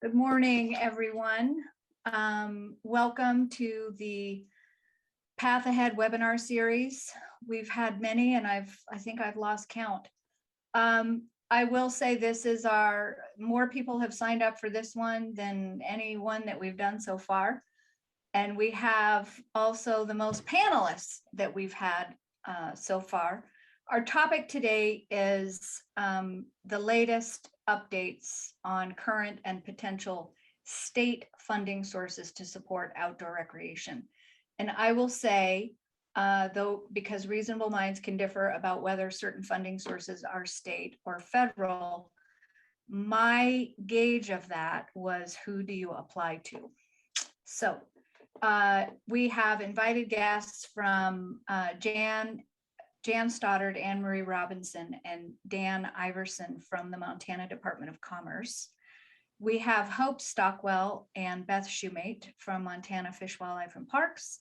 Good morning, everyone. Welcome to the Path Ahead webinar series. We've had many, and I think I've lost count. I will say this is more people have signed up for this one than any one that we've done so far. And we have also the most panelists that we've had so far. Our topic today is the latest updates on current and potential state funding sources to support outdoor recreation. And I will say, though, because reasonable minds can differ about whether certain funding sources are state or federal, my gauge of that was, who do you apply to? So we have invited guests from Jan Stoddard, Anne Marie Robinson, and Dan Iverson from the Montana Department of Commerce. We have Hope Stockwell and Beth Shoemate from Montana Fish, Wildlife, and Parks.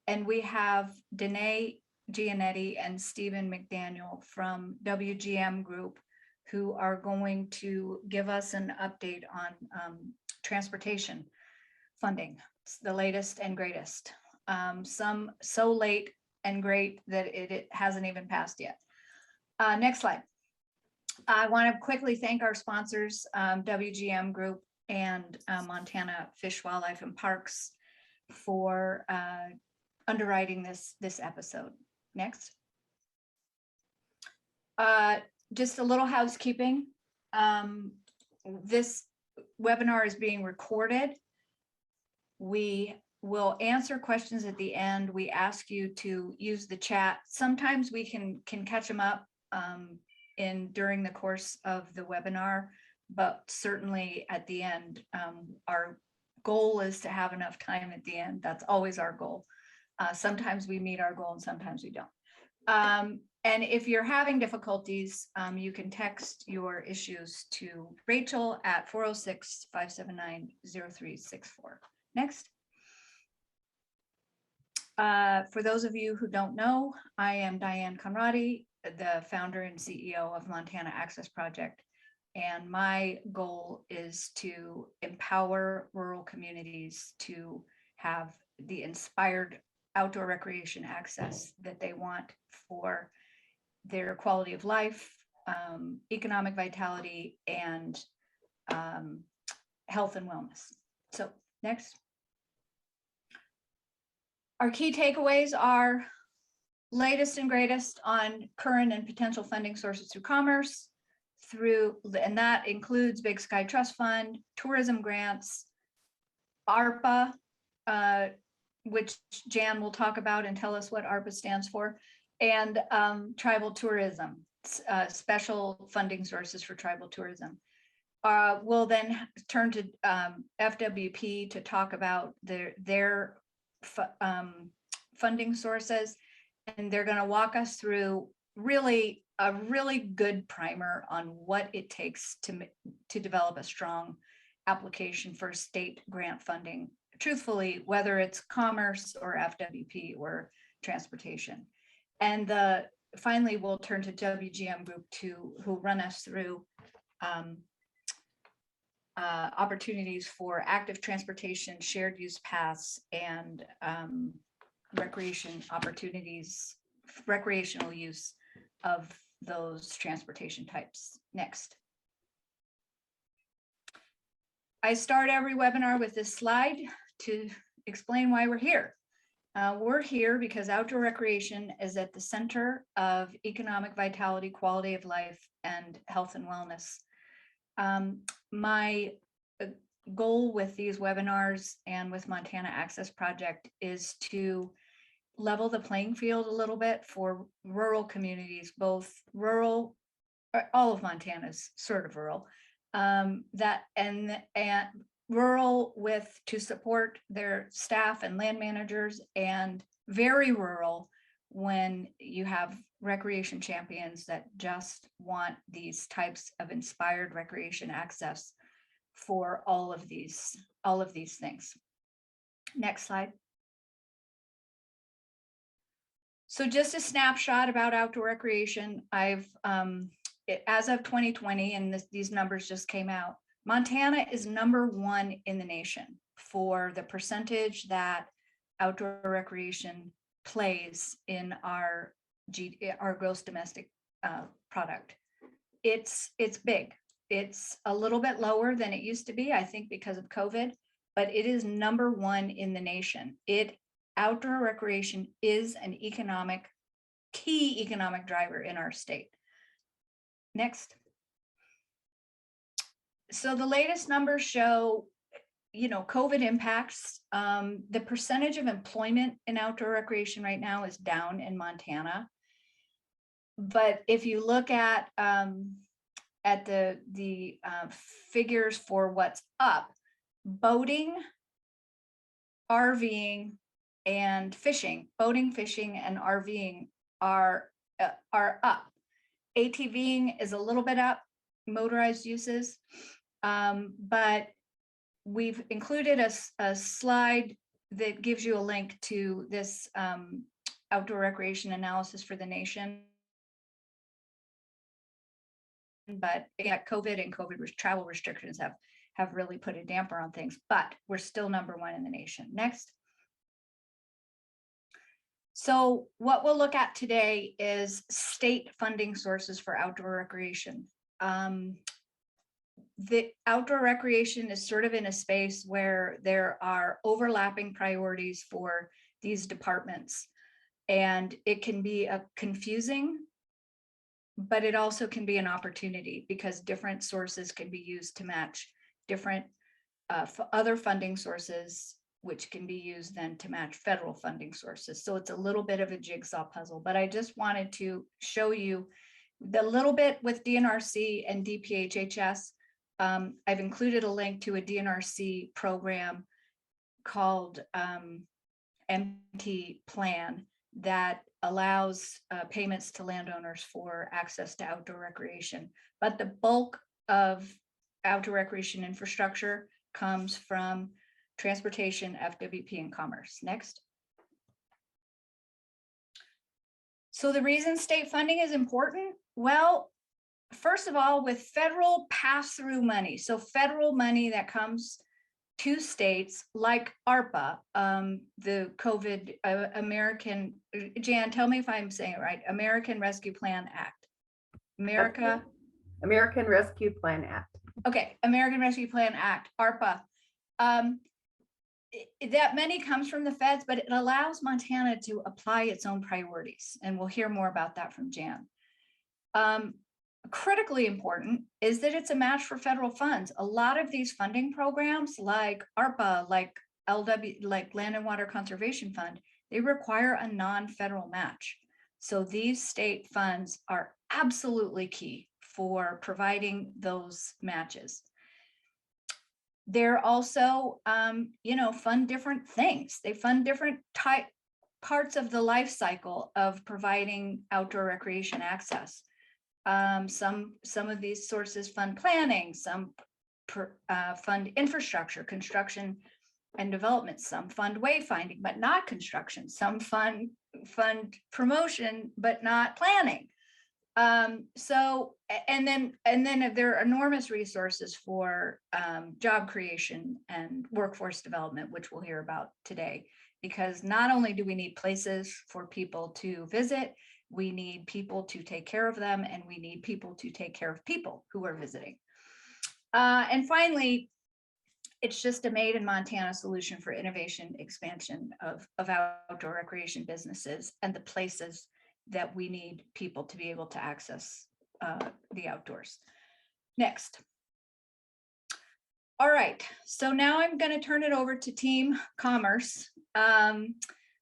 And we have Danae Gianetti and Stephen McDaniel from WGM Group, who are going to give us an update on transportation funding. It's the latest and greatest. Some so late and great that it hasn't even passed yet. Next slide. I want to quickly thank our sponsors, WGM Group and Montana Fish, Wildlife, and Parks, for underwriting this episode. Next. Just a little housekeeping. This webinar is being recorded. We will answer questions at the end. We ask you to use the chat. Sometimes we can catch them up during the course of the webinar, but certainly at the end, our goal is to have enough time at the end. That's always our goal. Sometimes we meet our goal and sometimes we don't. And if you're having difficulties, you can text your issues to Rachel at 406-579-0364. Next. For those of you who don't know, I am Diane Conradi, the founder and CEO of Montana Access Project. And my goal is to empower rural communities to have the inspired outdoor recreation access that they want for their quality of life, economic vitality, and health and wellness. So next. Our key takeaways are latest and greatest on current and potential funding sources through commerce, and that includes Big Sky Trust Fund, tourism grants, ARPA, which Jan will talk about and tell us what ARPA stands for, and tribal tourism, special funding sources for tribal tourism. We'll then turn to FWP to talk about their funding sources, and they're going to walk us through a really good primer on what it takes to develop a strong application for state grant funding, truthfully, whether it's commerce or FWP or transportation. And finally, we'll turn to WGM Group who run us through opportunities for active transportation, shared use paths, and recreation opportunities, recreational use of those transportation types. Next. I start every webinar with this slide to explain why we're here. We're here because outdoor recreation is at the center of economic vitality, quality of life, and health and wellness. My goal with these webinars and with Montana Access Project is to level the playing field a little bit for rural communities, both rural, all of Montana's sort of rural, and rural to support their staff and land managers, and very rural when you have recreation champions that just want these types of inspired recreation access for all of these things. Next slide. So just a snapshot about outdoor recreation. I've as of 2020, and these numbers just came out, Montana is #1 in the nation for the percentage that outdoor recreation plays in our gross domestic product. It's big. It's a little bit lower than it used to be, I think, because of COVID, but it is #1 in the nation. Outdoor recreation is an key economic driver in our state. Next. So the latest numbers show, COVID impacts. The percentage of employment in outdoor recreation right now is down in Montana. But if you look at the figures for what's up, boating, RVing, and fishing, and RVing are up. ATVing is a little bit up, motorized uses, but we've included a slide that gives you a link to this outdoor recreation analysis for the nation. But COVID and travel restrictions have really put a damper on things, but we're still #1 in the nation. Next. So what we'll look at today is state funding sources for outdoor recreation. The outdoor recreation is sort of in a space where there are overlapping priorities for these departments, and it can be confusing, but it also can be an opportunity because different sources can be used to match different other funding sources, which can be used then to match federal funding sources. So it's a little bit of a jigsaw puzzle, but I just wanted to show you the little bit with DNRC and DPHHS. I've included a link to a DNRC program called MT Plan that allows payments to landowners for access to outdoor recreation. But the bulk of outdoor recreation infrastructure comes from transportation, FWP, and commerce. Next. So the reason state funding is important, well, first of all, with federal pass-through money, so federal money that comes to states like ARPA, the COVID American, Jan, tell me if I'm saying it right, American Rescue Plan Act. American Rescue Plan Act. Okay, American Rescue Plan Act, ARPA. That money comes from the feds, but it allows Montana to apply its own priorities. And we'll hear more about that from Jan. Critically important is that it's a match for federal funds. A lot of these funding programs like ARPA, like LW, like Land and Water Conservation Fund, they require a non-federal match. So these state funds are absolutely key for providing those matches. They're also, fund different things. They fund different parts of the life cycle of providing outdoor recreation access. Some of these sources fund planning, some fund infrastructure, construction and development, some fund wayfinding, but not construction, some fund promotion, but not planning. And then there are enormous resources for job creation and workforce development, which we'll hear about today, because not only do we need places for people to visit, we need people to take care of them, and we need people to take care of people who are visiting. And finally, it's just a made in Montana solution for innovation, expansion of outdoor recreation businesses and the places that we need people to be able to access the outdoors. Next. All right, so now I'm going to turn it over to Team Commerce.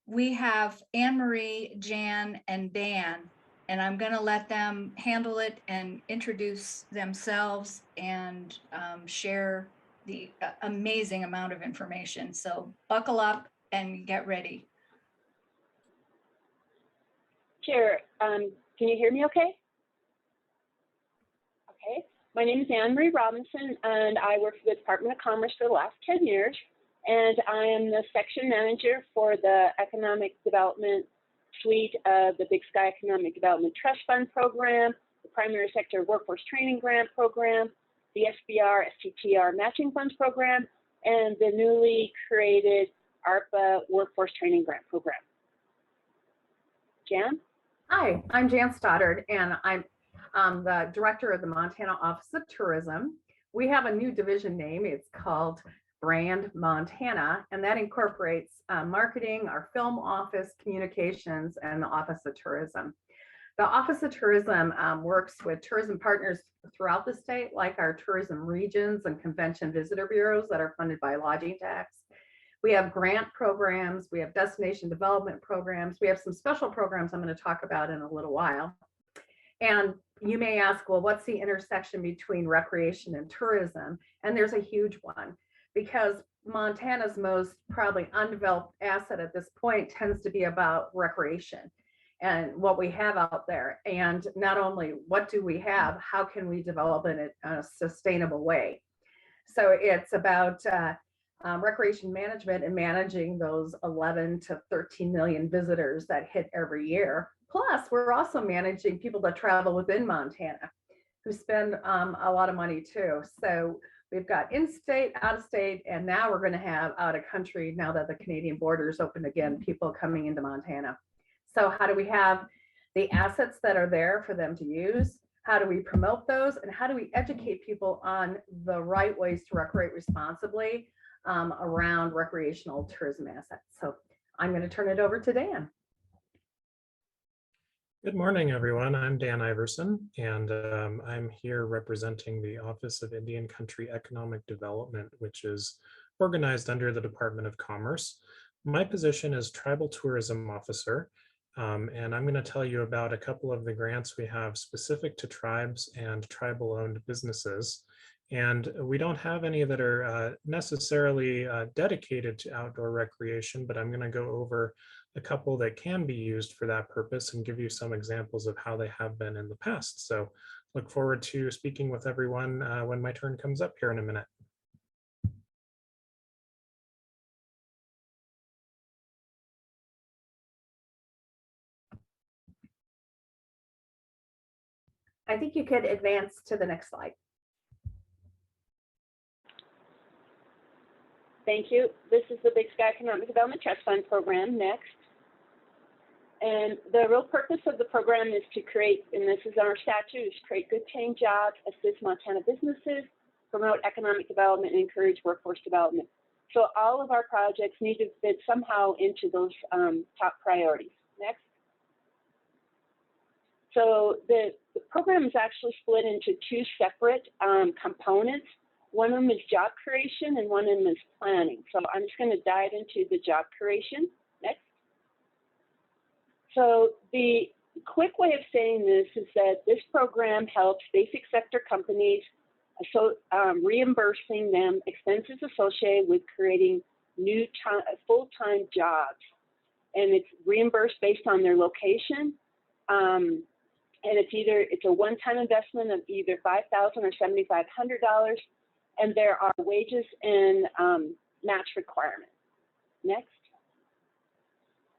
We have Anne Marie, Jan, and Dan, and I'm going to let them handle it and introduce themselves and share the amazing amount of information. So buckle up and get ready. Sure. Can you hear me okay? Okay. My name is Anne Marie Robinson, and I work for the Department of Commerce for the last 10 years. And I am the section manager for the economic development suite of the Big Sky Economic Development Trust Fund program, the Primary Sector Workforce Training Grant program, the SBR, STTR Matching Funds Program, and the newly created ARPA Workforce Training Grant Program. Jan? Hi, I'm Jan Stoddard, and I'm the director of the Montana Office of Tourism. We have a new division name. It's called Brand Montana, and that incorporates marketing, our film office, communications, and the Office of Tourism. The Office of Tourism works with tourism partners throughout the state, like our tourism regions and convention visitor bureaus that are funded by lodging tax. We have grant programs, we have destination development programs, we have some special programs I'm going to talk about in a little while. And you may ask, well, what's the intersection between recreation and tourism? And there's a huge one, because Montana's most probably undeveloped asset at this point tends to be about recreation and what we have out there. And not only what do we have, how can we develop it in a sustainable way? So it's about recreation management and managing those 11 to 13 million visitors that hit every year. Plus, we're also managing people that travel within Montana who spend a lot of money too. So we've got in-state, out-of-state, and now we're going to have out-of-country, now that the Canadian border is open again, people coming into Montana. So how do we have the assets that are there for them to use? How do we promote those? And how do we educate people on the right ways to recreate responsibly around recreational tourism assets? So I'm going to turn it over to Dan. Good morning, everyone. I'm Dan Iverson, and I'm here representing the Office of Indian Country Economic Development, which is organized under the Department of Commerce. My position is Tribal Tourism Officer, and I'm going to tell you about a couple of the grants we have specific to tribes and tribal-owned businesses. And we don't have any that are necessarily dedicated to outdoor recreation, but I'm going to go over a couple that can be used for that purpose and give you some examples of how they have been in the past. So look forward to speaking with everyone when my turn comes up here in a minute. I think you could advance to the next slide. Thank you. This is the Big Sky Economic Development Trust Fund Program. Next. And the real purpose of the program is to create, and this is our statute, is create good paying jobs, assist Montana businesses, promote economic development, and encourage workforce development. So all of our projects need to fit somehow into those top priorities. Next. So the program is actually split into two separate components. One of them is job creation and one of them is planning. So I'm just going to dive into the job creation. Next. So the quick way of saying this is that this program helps basic sector companies, reimbursing them expenses associated with creating new full-time jobs. And it's reimbursed based on their location. And it's a one-time investment of either $5,000 or $7,500. And there are wages and match requirements. Next.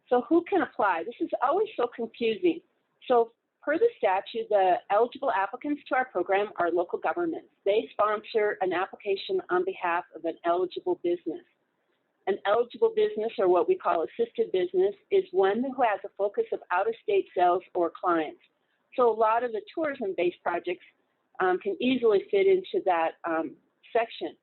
So who can apply? This is always so confusing. So per the statute, the eligible applicants to our program are local governments. They sponsor an application on behalf of an eligible business. An eligible business, or what we call assisted business, is one who has a focus of out-of-state sales or clients. So a lot of the tourism-based projects can easily fit into that section.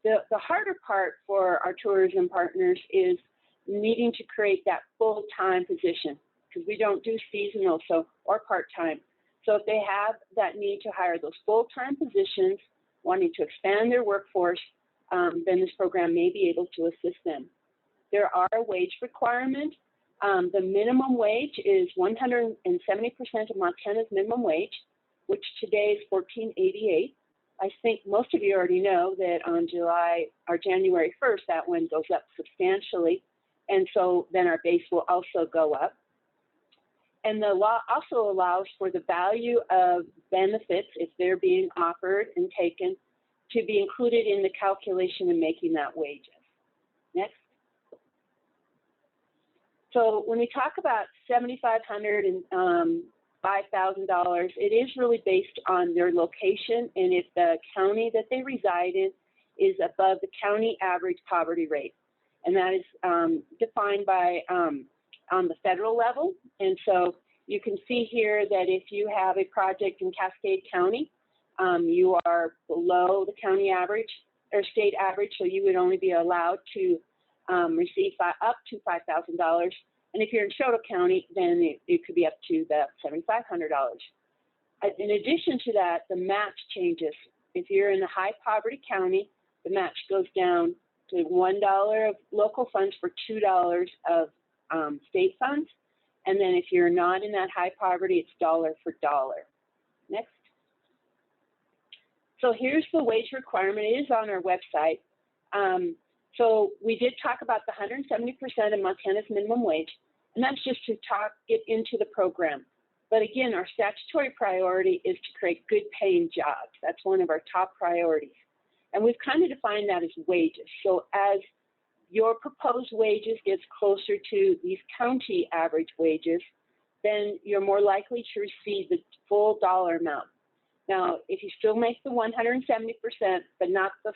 The harder part for our tourism partners is needing to create that full-time position, because we don't do seasonal or part-time. So if they have that need to hire those full-time positions, wanting to expand their workforce, then this program may be able to assist them. There are wage requirements. The minimum wage is 170% of Montana's minimum wage, which today is $14.88. I think most of you already know that on January 1st, that one goes up substantially. And so then our base will also go up. And the law also allows for the value of benefits, if they're being offered and taken, to be included in the calculation and making that wages. Next. So when we talk about $7,500 $5,000. It is really based on their location and if the county that they reside in is above the county average poverty rate. And that is defined by on the federal level. And so you can see here that if you have a project in Cascade County, you are below the county average or state average, so you would only be allowed to receive up to $5,000. And if you're in Choteau County, then it could be up to the $7,500. In addition to that, the match changes. If you're in a high poverty county, the match goes down to $1 of local funds for $2 of state funds. And then if you're not in that high poverty, it's dollar for dollar. Next. So here's the wage requirement. It is on our website. So we did talk about the 170% of Montana's minimum wage, and that's just to get into the program. But again, our statutory priority is to create good paying jobs. That's one of our top priorities. And we've kind of defined that as wages. So as your proposed wages gets closer to these county average wages, then you're more likely to receive the full dollar amount. Now, if you still make the 170%, but not the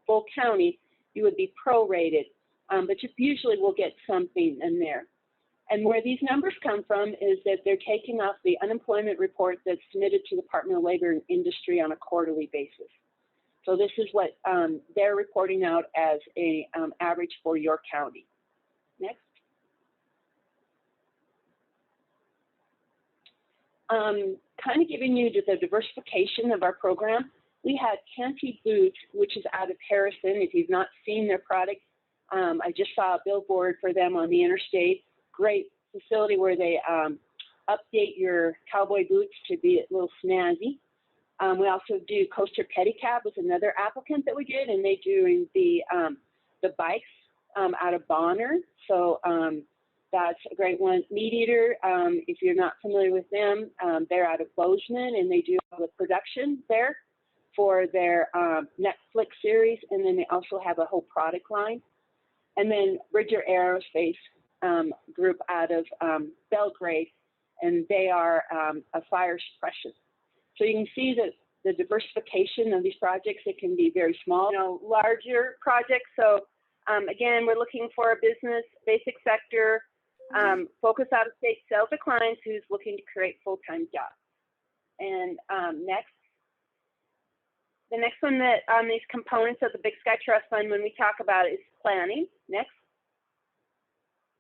full county, you would be prorated, but you usually will get something in there. And where these numbers come from is that they're taking off the unemployment report that's submitted to the Department of Labor and Industry on a quarterly basis. So this is what they're reporting out as a average for your county. Next. Kind of giving you the diversification of our program. We had Canty Boots, which is out of Harrison. If you've not seen their product, I just saw a billboard for them on the interstate. Great facility where they update your cowboy boots to be a little snazzy. We also do Coaster Pedicab was another applicant that we did, and they do the bikes out of Bonner. So that's a great one. Meat Eater, if you're not familiar with them, they're out of Bozeman, and they do all the production there for their Netflix series, and then they also have a whole product line. And then Bridger Aerospace group out of Belgrade, and they are a fire suppression. So you can see that the diversification of these projects, it can be very small, larger projects. So again, we're looking for a business, basic sector, focus out of state sales to clients who's looking to create full-time jobs. And next. The next one that on these components of the Big Sky Trust Fund, when we talk about it, is planning. Next.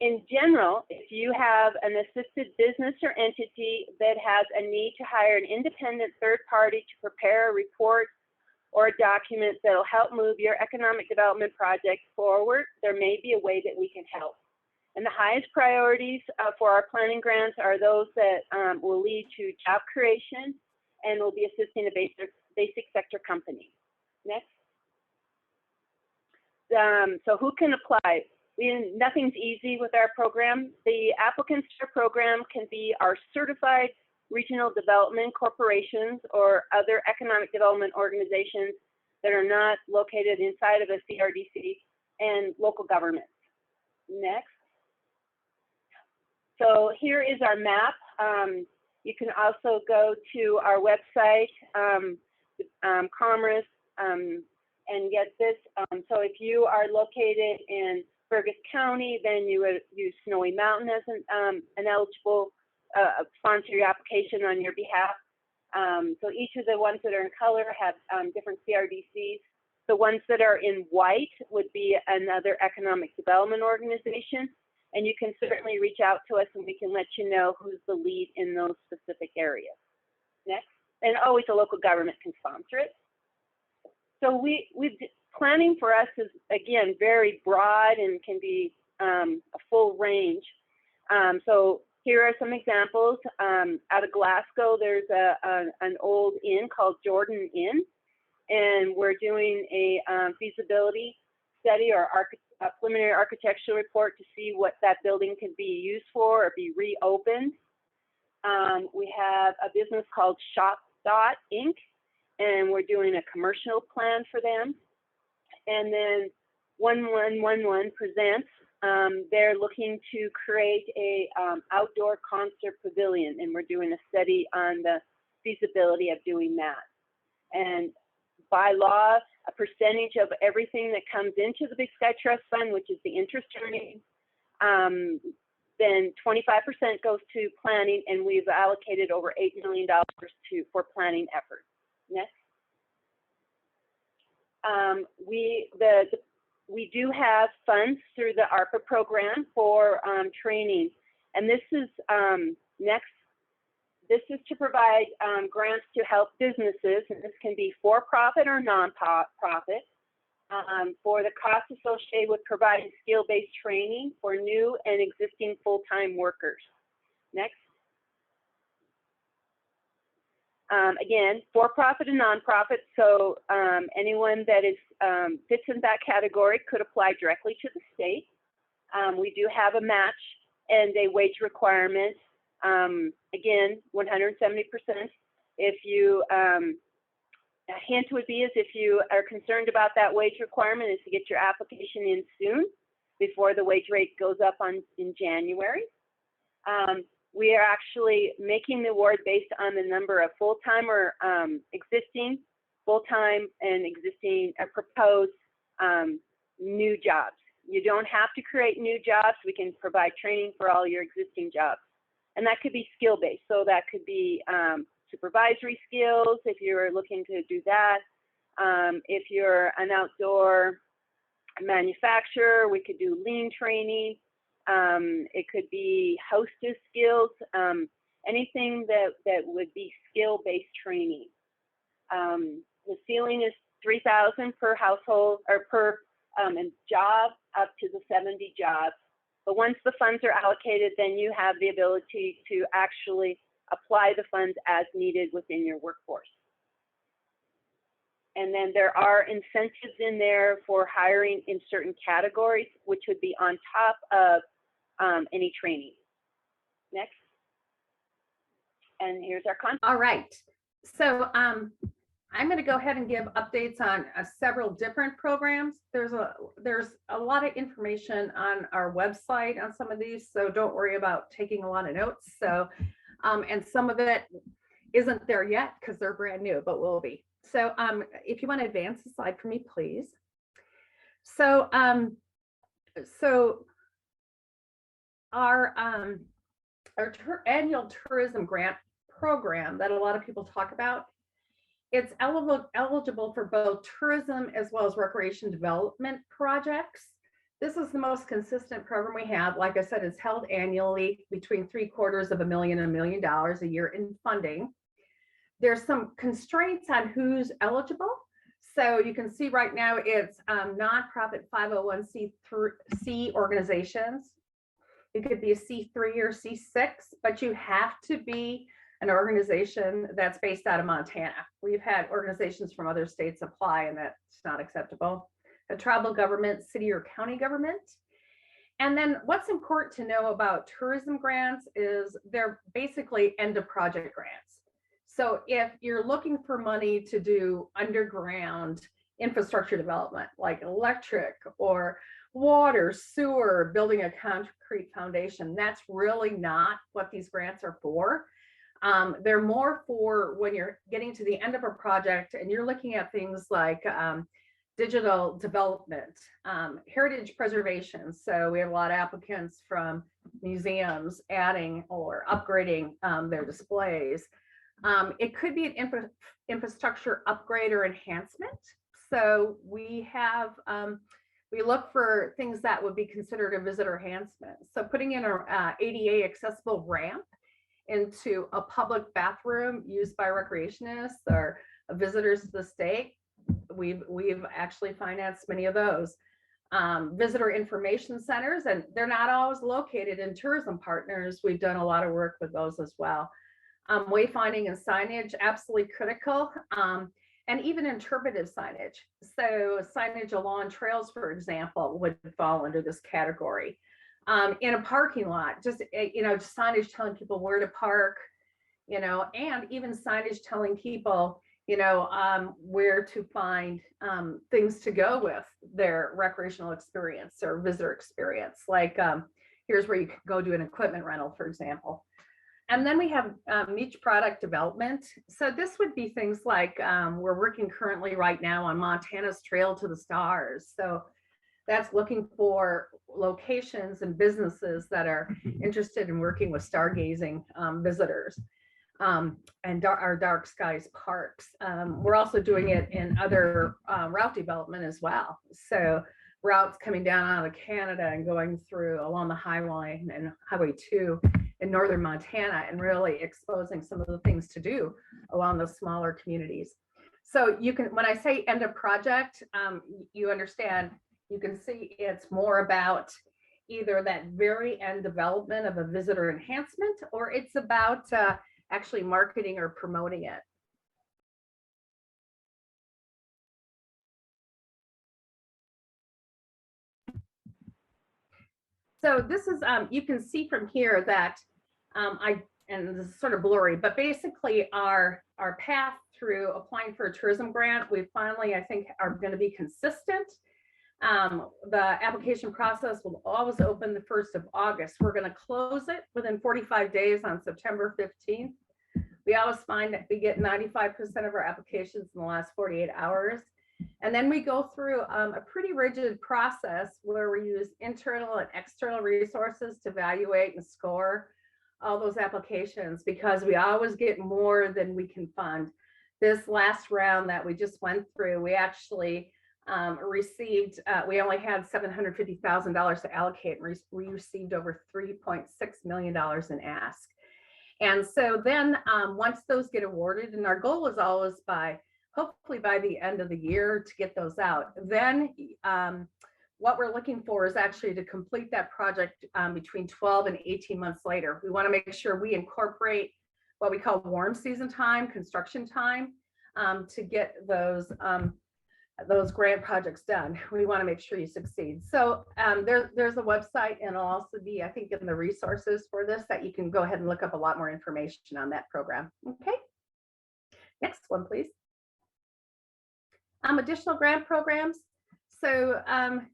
In general, if you have an assisted business or entity that has a need to hire an independent third party to prepare a report or a document that will help move your economic development project forward, there may be a way that we can help. And the highest priorities for our planning grants are those that will lead to job creation and will be assisting a basic sector company. Next. So who can apply? Nothing's easy with our program. The applicants to our program can be our certified regional development corporations or other economic development organizations that are not located inside of a CRDC, and local governments. Next. So here is our map. You can also go to our website, Commerce, and get this. So if you are located in Fergus County, then you would use Snowy Mountain as an eligible sponsor your application on your behalf. So each of the ones that are in color have different CRDCs. The ones that are in white would be another economic development organization. And you can certainly reach out to us and we can let you know who's the lead in those specific areas. Next. And always a local government can sponsor it. So planning for us is, again, very broad and can be a full range. So here are some examples. Out of Glasgow, there's an old inn called Jordan Inn, and we're doing a feasibility study or a preliminary architectural report to see what that building can be used for or be reopened. We have a business called Shop Dot Inc., and we're doing a commercial plan for them. And then 1111 Presents, They're looking to create a outdoor concert pavilion, and we're doing a study on the feasibility of doing that. And by law, a percentage of everything that comes into the Big Sky Trust Fund, which is the interest earning, then 25% goes to planning, and we've allocated over $8 million for planning efforts. Next. We do have funds through the ARPA program for training, and this is next. This is to provide grants to help businesses, and this can be for-profit or non-profit, for the costs associated with providing skill-based training for new and existing full-time workers. Next. Again, for-profit and non-profit, so anyone that is fits in that category could apply directly to the state. We do have a match and a wage requirement. Again, 170%. If you, a hint would be is if you are concerned about that wage requirement, is to get your application in soon before the wage rate goes up in January. We are actually making the award based on the number of full-time or existing full-time and existing proposed new jobs. You don't have to create new jobs. We can provide training for all your existing jobs. And that could be skill-based. So that could be supervisory skills if you're looking to do that. If you're an outdoor manufacturer, we could do lean training. It could be hostess skills, anything that would be skill-based training. The ceiling is $3,000 per household or per job up to the 70 jobs. But once the funds are allocated, then you have the ability to actually apply the funds as needed within your workforce. And then there are incentives in there for hiring in certain categories, which would be on top of any training. Next. And here's our content. All right. So I'm going to go ahead and give updates on several different programs. There's a lot of information on our website on some of these, so don't worry about taking a lot of notes. So, and some of it isn't there yet because they're brand new, but will be. So if you want to advance the slide for me, please. So, our annual tourism grant program that a lot of people talk about, it's eligible for both tourism as well as recreation development projects. This is the most consistent program we have. Like I said, it's held annually between $750,000 and $1 million a year in funding. There's some constraints on who's eligible. So you can see right now it's nonprofit 501c organizations. It could be a C3 or C6, but you have to be an organization that's based out of Montana. We've had organizations from other states apply, and that's not acceptable. A tribal government, city or county government. And then what's important to know about tourism grants is they're basically end of project grants. So if you're looking for money to do underground infrastructure development, like electric or water, sewer, building a concrete foundation, that's really not what these grants are for. They're more for when you're getting to the end of a project and you're looking at things like digital development, heritage preservation. So we have a lot of applicants from museums adding or upgrading their displays. It could be an infrastructure upgrade or enhancement. So we have, we look for things that would be considered a visitor enhancement. So putting in an ADA accessible ramp into a public bathroom used by recreationists or visitors to the state. We've actually financed many of those. Visitor information centers, and they're not always located in tourism partners. We've done a lot of work with those as well. Wayfinding and signage, absolutely critical. And even interpretive signage. So signage along trails, for example, would fall under this category. In a parking lot, just, signage telling people where to park, and even signage telling people, where to find things to go with their recreational experience or visitor experience. Like here's where you can go do an equipment rental, for example. And then we have niche product development. So this would be things like we're working currently right now on Montana's Trail to the Stars. So that's looking for locations and businesses that are interested in working with stargazing visitors. And our dark skies parks. We're also doing it in other route development as well. So routes coming down out of Canada and going through along the highway and Highway 2 in northern Montana, and really exposing some of the things to do along those smaller communities. So you can, when I say end of project, you understand, you can see it's more about either that very end development of a visitor enhancement, or it's about actually marketing or promoting it. So this is, you can see from here that and this is sort of blurry, but basically our path through applying for a tourism grant, we finally, I think, are going to be consistent. The application process will always open the 1st of August. We're going to close it within 45 days on September 15th. We always find that we get 95% of our applications in the last 48 hours. And then we go through a pretty rigid process where we use internal and external resources to evaluate and score all those applications, because we always get more than we can fund. This last round that we just went through, we actually received, we only had $750,000 to allocate, and we received over $3.6 million in ask. And so then once those get awarded, and our goal is always hopefully by the end of the year to get those out, then what we're looking for is actually to complete that project between 12 and 18 months later. We want to make sure we incorporate what we call warm season time, construction time, to get those grant projects done. We want to make sure you succeed. So there's a website, and it'll also be, I think, in the resources for this, that you can go ahead and look up a lot more information on that program. Okay, next one, please. Additional grant programs. So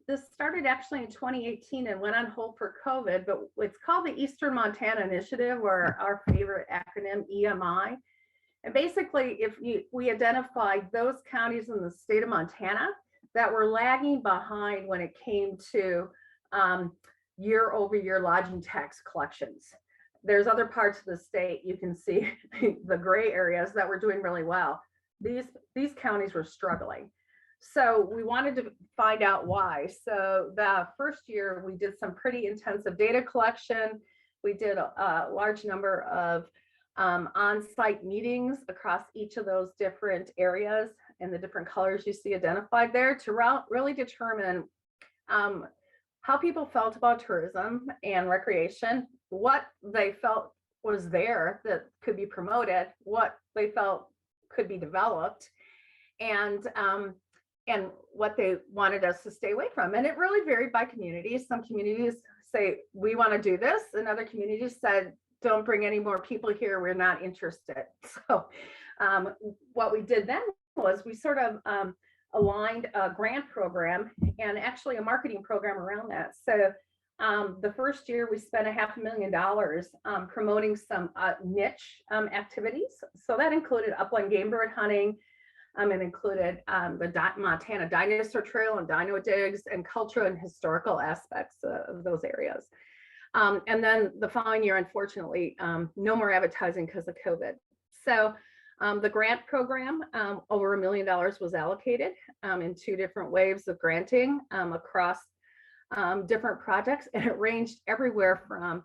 this started actually in 2018 and went on hold for COVID, but it's called the Eastern Montana Initiative, or our favorite acronym, EMI. And basically, we identified those counties in the state of Montana that were lagging behind when it came to year-over-year lodging tax collections. There's other parts of the state, you can see the gray areas, that were doing really well. These counties were struggling. So we wanted to find out why. So the first year we did some pretty intensive data collection. We did a large number of on-site meetings across each of those different areas and the different colors you see identified there to really determine how people felt about tourism and recreation, what they felt was there that could be promoted, what they felt could be developed, and what they wanted us to stay away from. And it really varied by communities. Some communities say, we want to do this, and other communities said, don't bring any more people here, we're not interested. So what we did then was we sort of aligned a grant program and actually a marketing program around that. So the first year we spent $500,000 promoting some niche activities. So that included upland game bird hunting. It included the Montana Dinosaur Trail and dino digs, and cultural and historical aspects of those areas. And then the following year, unfortunately, no more advertising because of COVID. So the grant program, over $1 million was allocated in 2 different waves of granting across different projects. And it ranged everywhere from,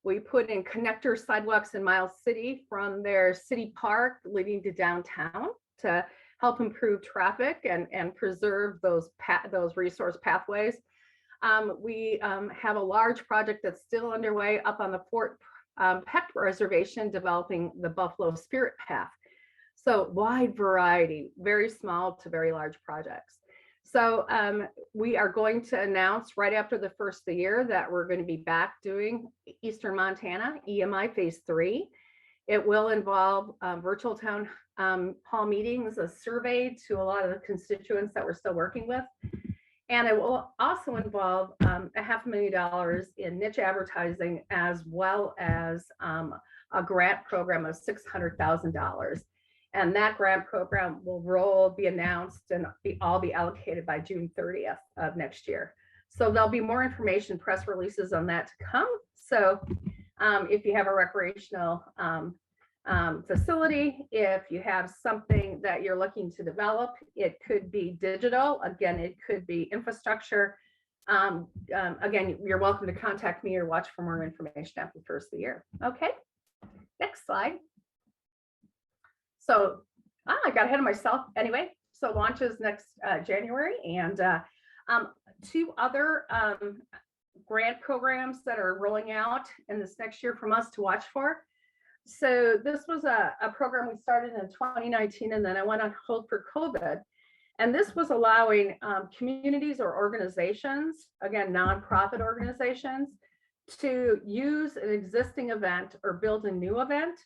we put in connector sidewalks in Miles City from their city park leading to downtown to help improve traffic and preserve those resource pathways. We have a large project that's still underway up on the Fort Peck Reservation, developing the Buffalo Spirit Path. So wide variety, very small to very large projects. So we are going to announce right after the first of the year that we're going to be back doing Eastern Montana EMI Phase 3. It will involve virtual town hall meetings, a survey to a lot of the constituents that we're still working with. And it will also involve $500,000 in niche advertising, as well as a grant program of $600,000. And that grant program will be announced and all be allocated by June 30th of next year. So there'll be more information, press releases on that to come. So if you have a recreational facility, if you have something that you're looking to develop, it could be digital. Again, it could be infrastructure. Again, you're welcome to contact me or watch for more information after the first of the year. Okay, next slide. So I got ahead of myself anyway. So launches next January, and 2 other grant programs that are rolling out in this next year from us to watch for. So this was a program we started in 2019, and then I went on hold for COVID. And this was allowing communities or organizations, again, nonprofit organizations, to use an existing event or build a new event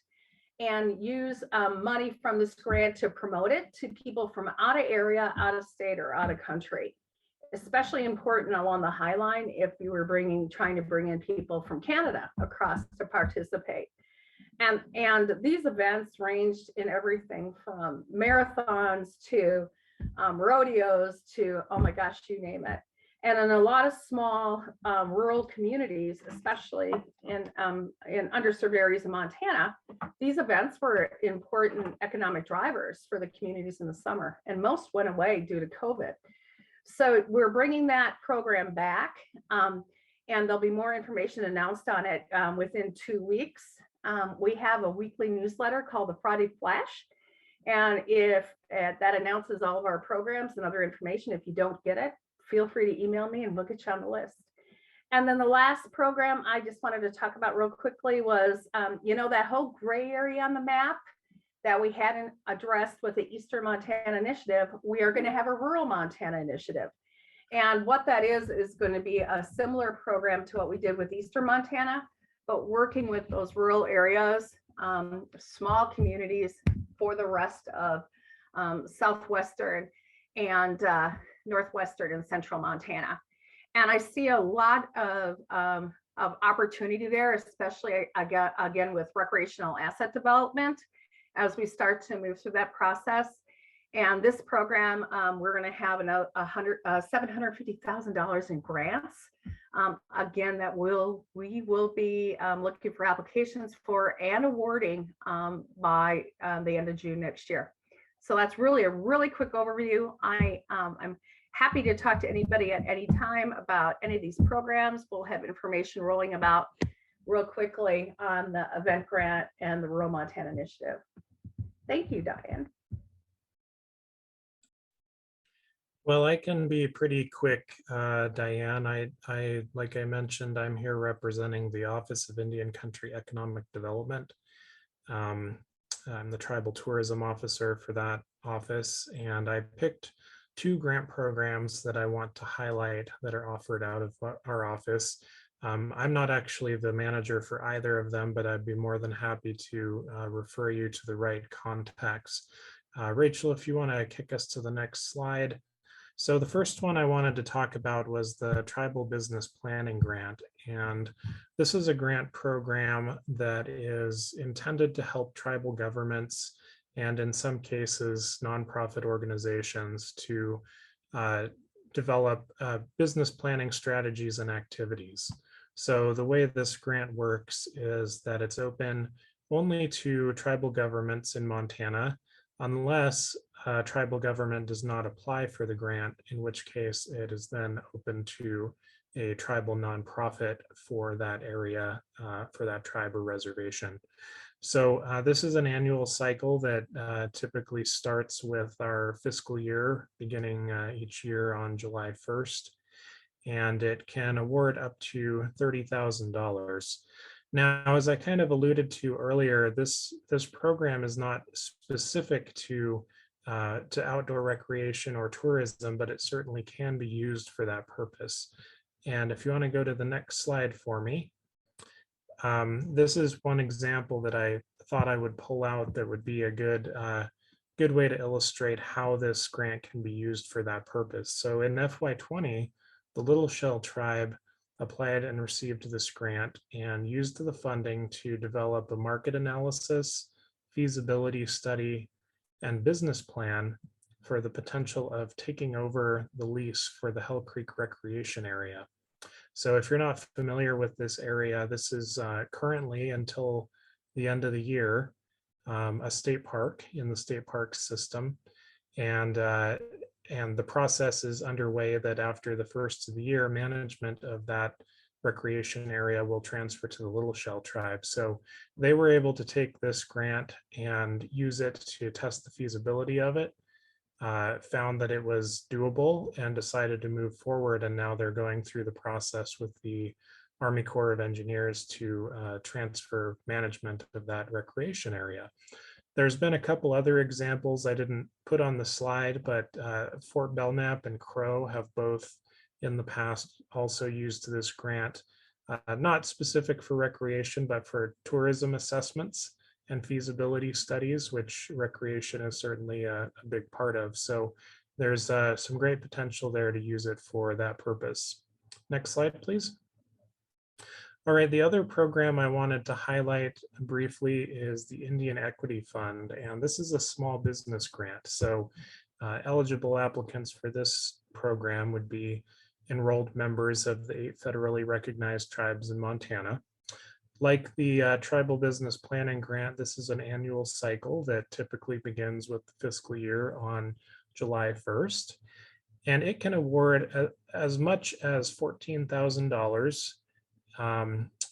and use money from this grant to promote it to people from out of area, out of state, or out of country. Especially important along the High Line if you were trying to bring in people from Canada across to participate. And these events ranged in everything from marathons to rodeos to, oh my gosh, you name it. And in a lot of small rural communities, especially in underserved areas of Montana, these events were important economic drivers for the communities in the summer, and most went away due to COVID. So we're bringing that program back, and there'll be more information announced on it within 2 weeks. We have a weekly newsletter called the Friday Flash, and if that announces all of our programs and other information. If you don't get it, feel free to email me and we'll get you on the list. And then the last program I just wanted to talk about real quickly was, that whole gray area on the map that we hadn't addressed with the Eastern Montana Initiative. We are going to have a Rural Montana Initiative. And what that is going to be a similar program to what we did with Eastern Montana, but working with those rural areas, small communities for the rest of Southwestern and Northwestern and Central Montana. And I see a lot of opportunity there, especially again with recreational asset development as we start to move through that process. And this program, we're going to have $750,000 in grants. Again, that we will be looking for applications for and awarding by the end of June next year. So that's really a really quick overview. I'm happy to talk to anybody at any time about any of these programs. We'll have information rolling about real quickly on the event grant and the Rural Montana Initiative. Thank you, Diane. Well, I can be pretty quick, Diane. Like I mentioned, I'm here representing the Office of Indian Country Economic Development. I'm the Tribal Tourism Officer for that office, and I picked 2 grant programs that I want to highlight that are offered out of our office. I'm not actually the manager for either of them, but I'd be more than happy to refer you to the right contacts. Rachel, if you want to kick us to the next slide. So the first one I wanted to talk about was the Tribal Business Planning Grant. And this is a grant program that is intended to help tribal governments and in some cases, nonprofit organizations to develop business planning strategies and activities. So the way this grant works is that it's open only to tribal governments in Montana, unless a tribal government does not apply for the grant, in which case it is then open to a tribal nonprofit for that area, for that tribe or reservation. So this is an annual cycle that typically starts with our fiscal year beginning each year on July 1st, and it can award up to $30,000. Now, as I kind of alluded to earlier, this program is not specific to outdoor recreation or tourism, but it certainly can be used for that purpose. And if you want to go to the next slide for me, this is one example that I thought I would pull out that would be a good way to illustrate how this grant can be used for that purpose. So in FY20, the Little Shell Tribe applied and received this grant and used the funding to develop a market analysis, feasibility study, and business plan for the potential of taking over the lease for the Hell Creek Recreation Area. So if you're not familiar with this area, this is currently until the end of the year, a state park in the state park system. And the process is underway that after the first of the year, management of that recreation area will transfer to the Little Shell Tribe. So they were able to take this grant and use it to test the feasibility of it, found that it was doable and decided to move forward. And now they're going through the process with the Army Corps of Engineers to transfer management of that recreation area. There's been a couple other examples I didn't put on the slide, but Fort Belknap and Crow have both in the past also used this grant, not specific for recreation, but for tourism assessments and feasibility studies, which recreation is certainly a big part of. So there's some great potential there to use it for that purpose. Next slide, please. All right, the other program I wanted to highlight briefly is the Indian Equity Fund, and this is a small business grant. So eligible applicants for this program would be enrolled members of the 8 federally recognized tribes in Montana. Like the Tribal Business Planning Grant, this is an annual cycle that typically begins with the fiscal year on July 1st, and it can award as much as $14,000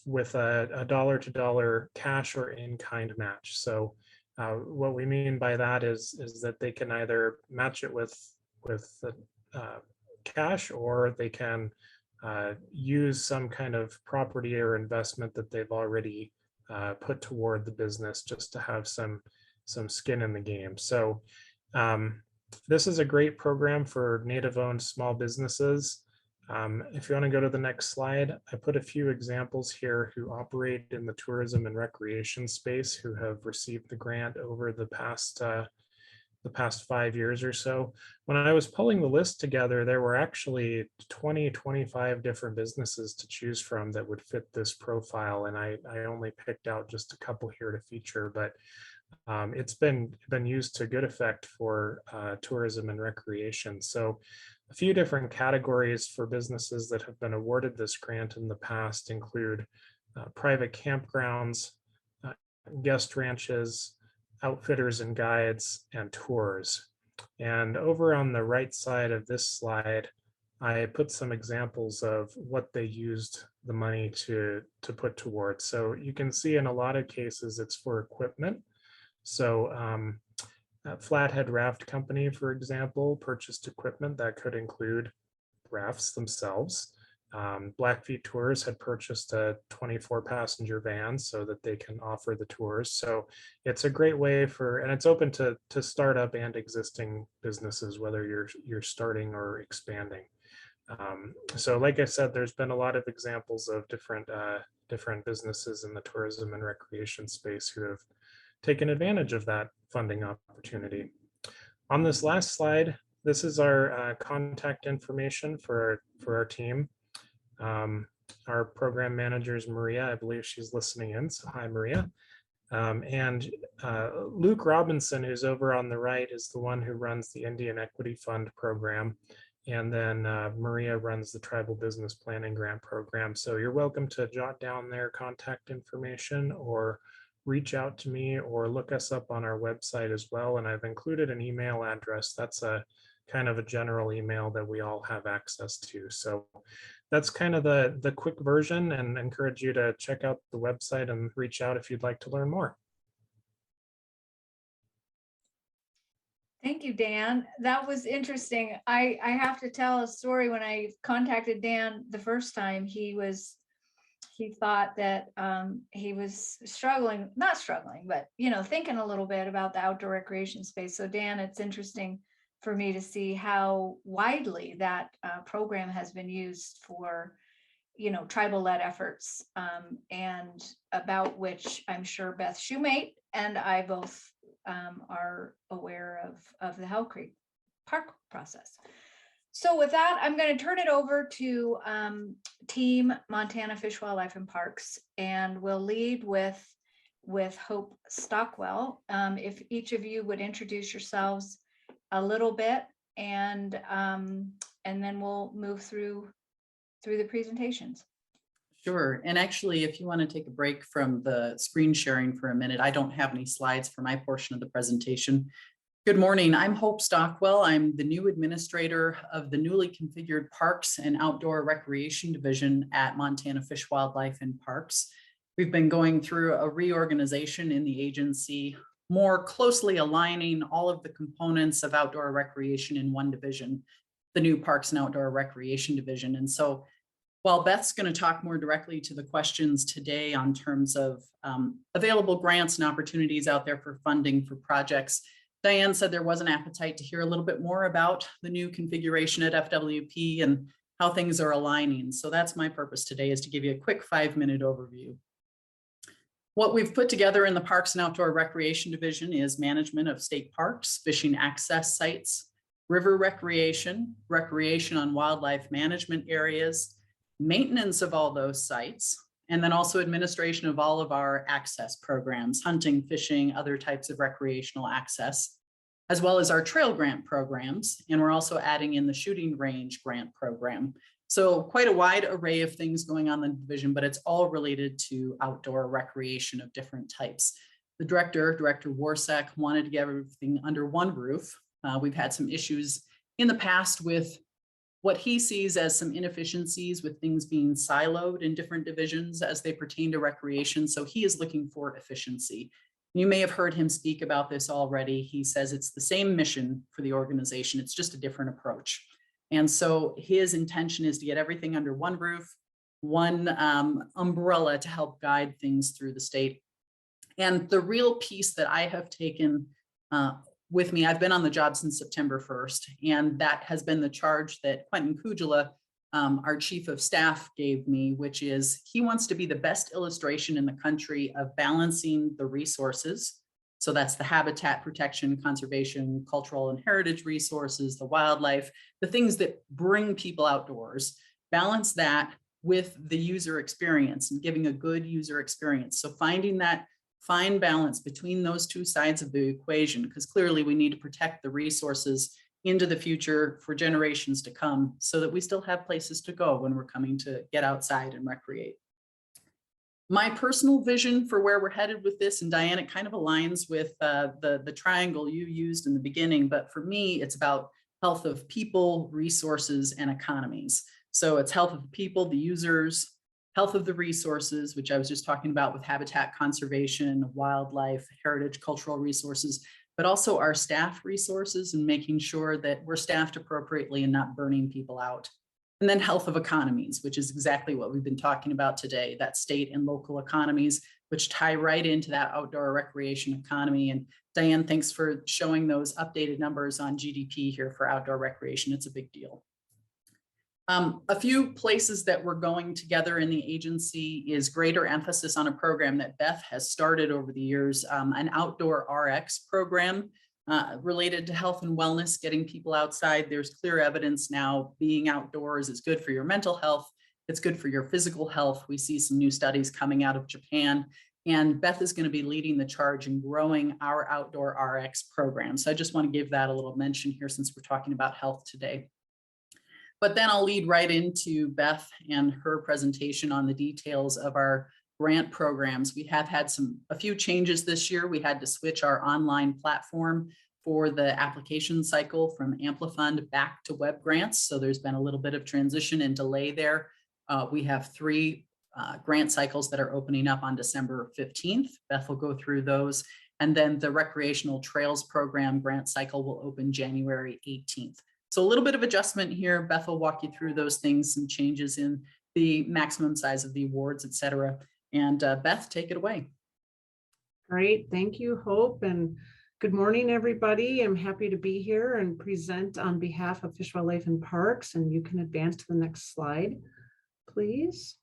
with a dollar-to-dollar cash or in-kind match. So what we mean by that is that they can either match it with cash, or they can use some kind of property or investment that they've already put toward the business, just to have some skin in the game. So this is a great program for Native-owned small businesses. If you want to go to the next slide, I put a few examples here who operate in the tourism and recreation space who have received the grant over the past 5 years or so. When I was pulling the list together, there were actually 25 different businesses to choose from that would fit this profile. And I only picked out just a couple here to feature, but it's been used to good effect for tourism and recreation. So a few different categories for businesses that have been awarded this grant in the past include private campgrounds, guest ranches, outfitters and guides, and tours. And over on the right side of this slide, I put some examples of what they used the money to put towards. So you can see in a lot of cases it's for equipment. So Flathead Raft Company, for example, purchased equipment that could include rafts themselves. Blackfeet Tours had purchased a 24-passenger van so that they can offer the tours. So it's a great way and it's open to startup and existing businesses, whether you're starting or expanding. So like I said, there's been a lot of examples of different businesses in the tourism and recreation space who have taken advantage of that funding opportunity. On this last slide, this is our contact information for our team. Our program manager is Maria. I believe she's listening in. So hi, Maria. And Luke Robinson, who's over on the right, is the one who runs the Indian Equity Fund program. And then Maria runs the Tribal Business Planning Grant program. So you're welcome to jot down their contact information or reach out to me or look us up on our website as well. And I've included an email address. That's a kind of a general email that we all have access to. So that's kind of the quick version, and encourage you to check out the website and reach out if you'd like to learn more. Thank you, Dan. That was interesting. I have to tell a story. When I contacted Dan the first time, he thought that he was not struggling, but thinking a little bit about the outdoor recreation space. So Dan, it's interesting for me to see how widely that program has been used for tribal-led efforts, and about which I'm sure Beth Shoemate and I both are aware of the Hell Creek Park process. So with that, I'm going to turn it over to Team Montana Fish, Wildlife, and Parks, and we'll lead with Hope Stockwell. If each of you would introduce yourselves a little bit, and then we'll move through the presentations. Sure. And actually, if you want to take a break from the screen sharing for a minute, I don't have any slides for my portion of the presentation. Good morning. I'm Hope Stockwell. I'm the new administrator of the newly configured Parks and Outdoor Recreation Division at Montana Fish, Wildlife, and Parks. We've been going through a reorganization in the agency, more closely aligning all of the components of outdoor recreation in one division, the new Parks and Outdoor Recreation Division. And so while Beth's going to talk more directly to the questions today on terms of available grants and opportunities out there for funding for projects, Diane said there was an appetite to hear a little bit more about the new configuration at FWP and how things are aligning. So that's my purpose today, is to give you a quick 5-minute overview. What we've put together in the Parks and Outdoor Recreation Division is management of state parks, fishing access sites, river recreation, recreation on wildlife management areas, maintenance of all those sites, and then also administration of all of our access programs, hunting, fishing, other types of recreational access, as well as our trail grant programs. And we're also adding in the shooting range grant program. So quite a wide array of things going on in the division, but it's all related to outdoor recreation of different types. The Director Warsack, wanted to get everything under one roof. We've had some issues in the past with what he sees as some inefficiencies with things being siloed in different divisions as they pertain to recreation. So he is looking for efficiency. You may have heard him speak about this already. He says it's the same mission for the organization. It's just a different approach. And so his intention is to get everything under one roof, one umbrella to help guide things through the state. And the real piece that I have taken with me, I've been on the job since September 1st, and that has been the charge that Quentin Kujala, our chief of staff, gave me, which is he wants to be the best illustration in the country of balancing the resources. So that's the habitat protection, conservation, cultural and heritage resources, the wildlife, the things that bring people outdoors, balance that with the user experience and giving a good user experience. So finding that fine balance between those two sides of the equation, because clearly we need to protect the resources into the future for generations to come so that we still have places to go when we're coming to get outside and recreate. My personal vision for where we're headed with this, and Diane, it kind of aligns with the triangle you used in the beginning, but for me, it's about health of people, resources, and economies. So it's health of the people, the users, health of the resources, which I was just talking about with habitat conservation, wildlife, heritage, cultural resources, but also our staff resources and making sure that we're staffed appropriately and not burning people out. And then health of economies, which is exactly what we've been talking about today, that state and local economies, which tie right into that outdoor recreation economy. And Diane, thanks for showing those updated numbers on GDP here for outdoor recreation. It's a big deal. A few places that we're going together in the agency is greater emphasis on a program that Beth has started over the years, an outdoor RX program related to health and wellness, getting people outside. There's clear evidence now being outdoors is good for your mental health. It's good for your physical health. We see some new studies coming out of Japan, and Beth is going to be leading the charge in growing our outdoor RX program. So I just want to give that a little mention here since we're talking about health today. But then I'll lead right into Beth and her presentation on the details of our grant programs. We have had a few changes this year. We had to switch our online platform for the application cycle from Amplifund back to web grants. So there's been a little bit of transition and delay there. We have 3 grant cycles that are opening up on December 15th. Beth will go through those. And then the recreational trails program grant cycle will open January 18th. So a little bit of adjustment here. Beth will walk you through those things, some changes in the maximum size of the awards, et cetera. And Beth, take it away. Great, thank you, Hope, and good morning, everybody. I'm happy to be here and present on behalf of Fish, Wildlife, and Parks, and you can advance to the next slide, please.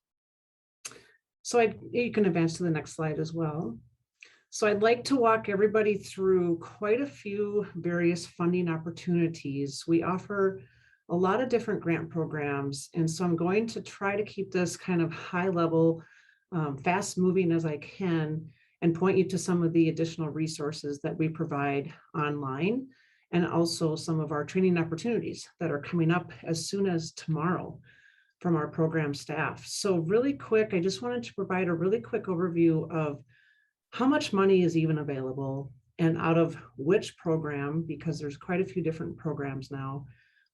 So you can advance to the next slide as well. So I'd like to walk everybody through quite a few various funding opportunities. We offer a lot of different grant programs, and so I'm going to try to keep this kind of high level, fast moving as I can, and point you to some of the additional resources that we provide online, and also some of our training opportunities that are coming up as soon as tomorrow from our program staff. So really quick, I just wanted to provide a really quick overview of how much money is even available and out of which program, because there's quite a few different programs now.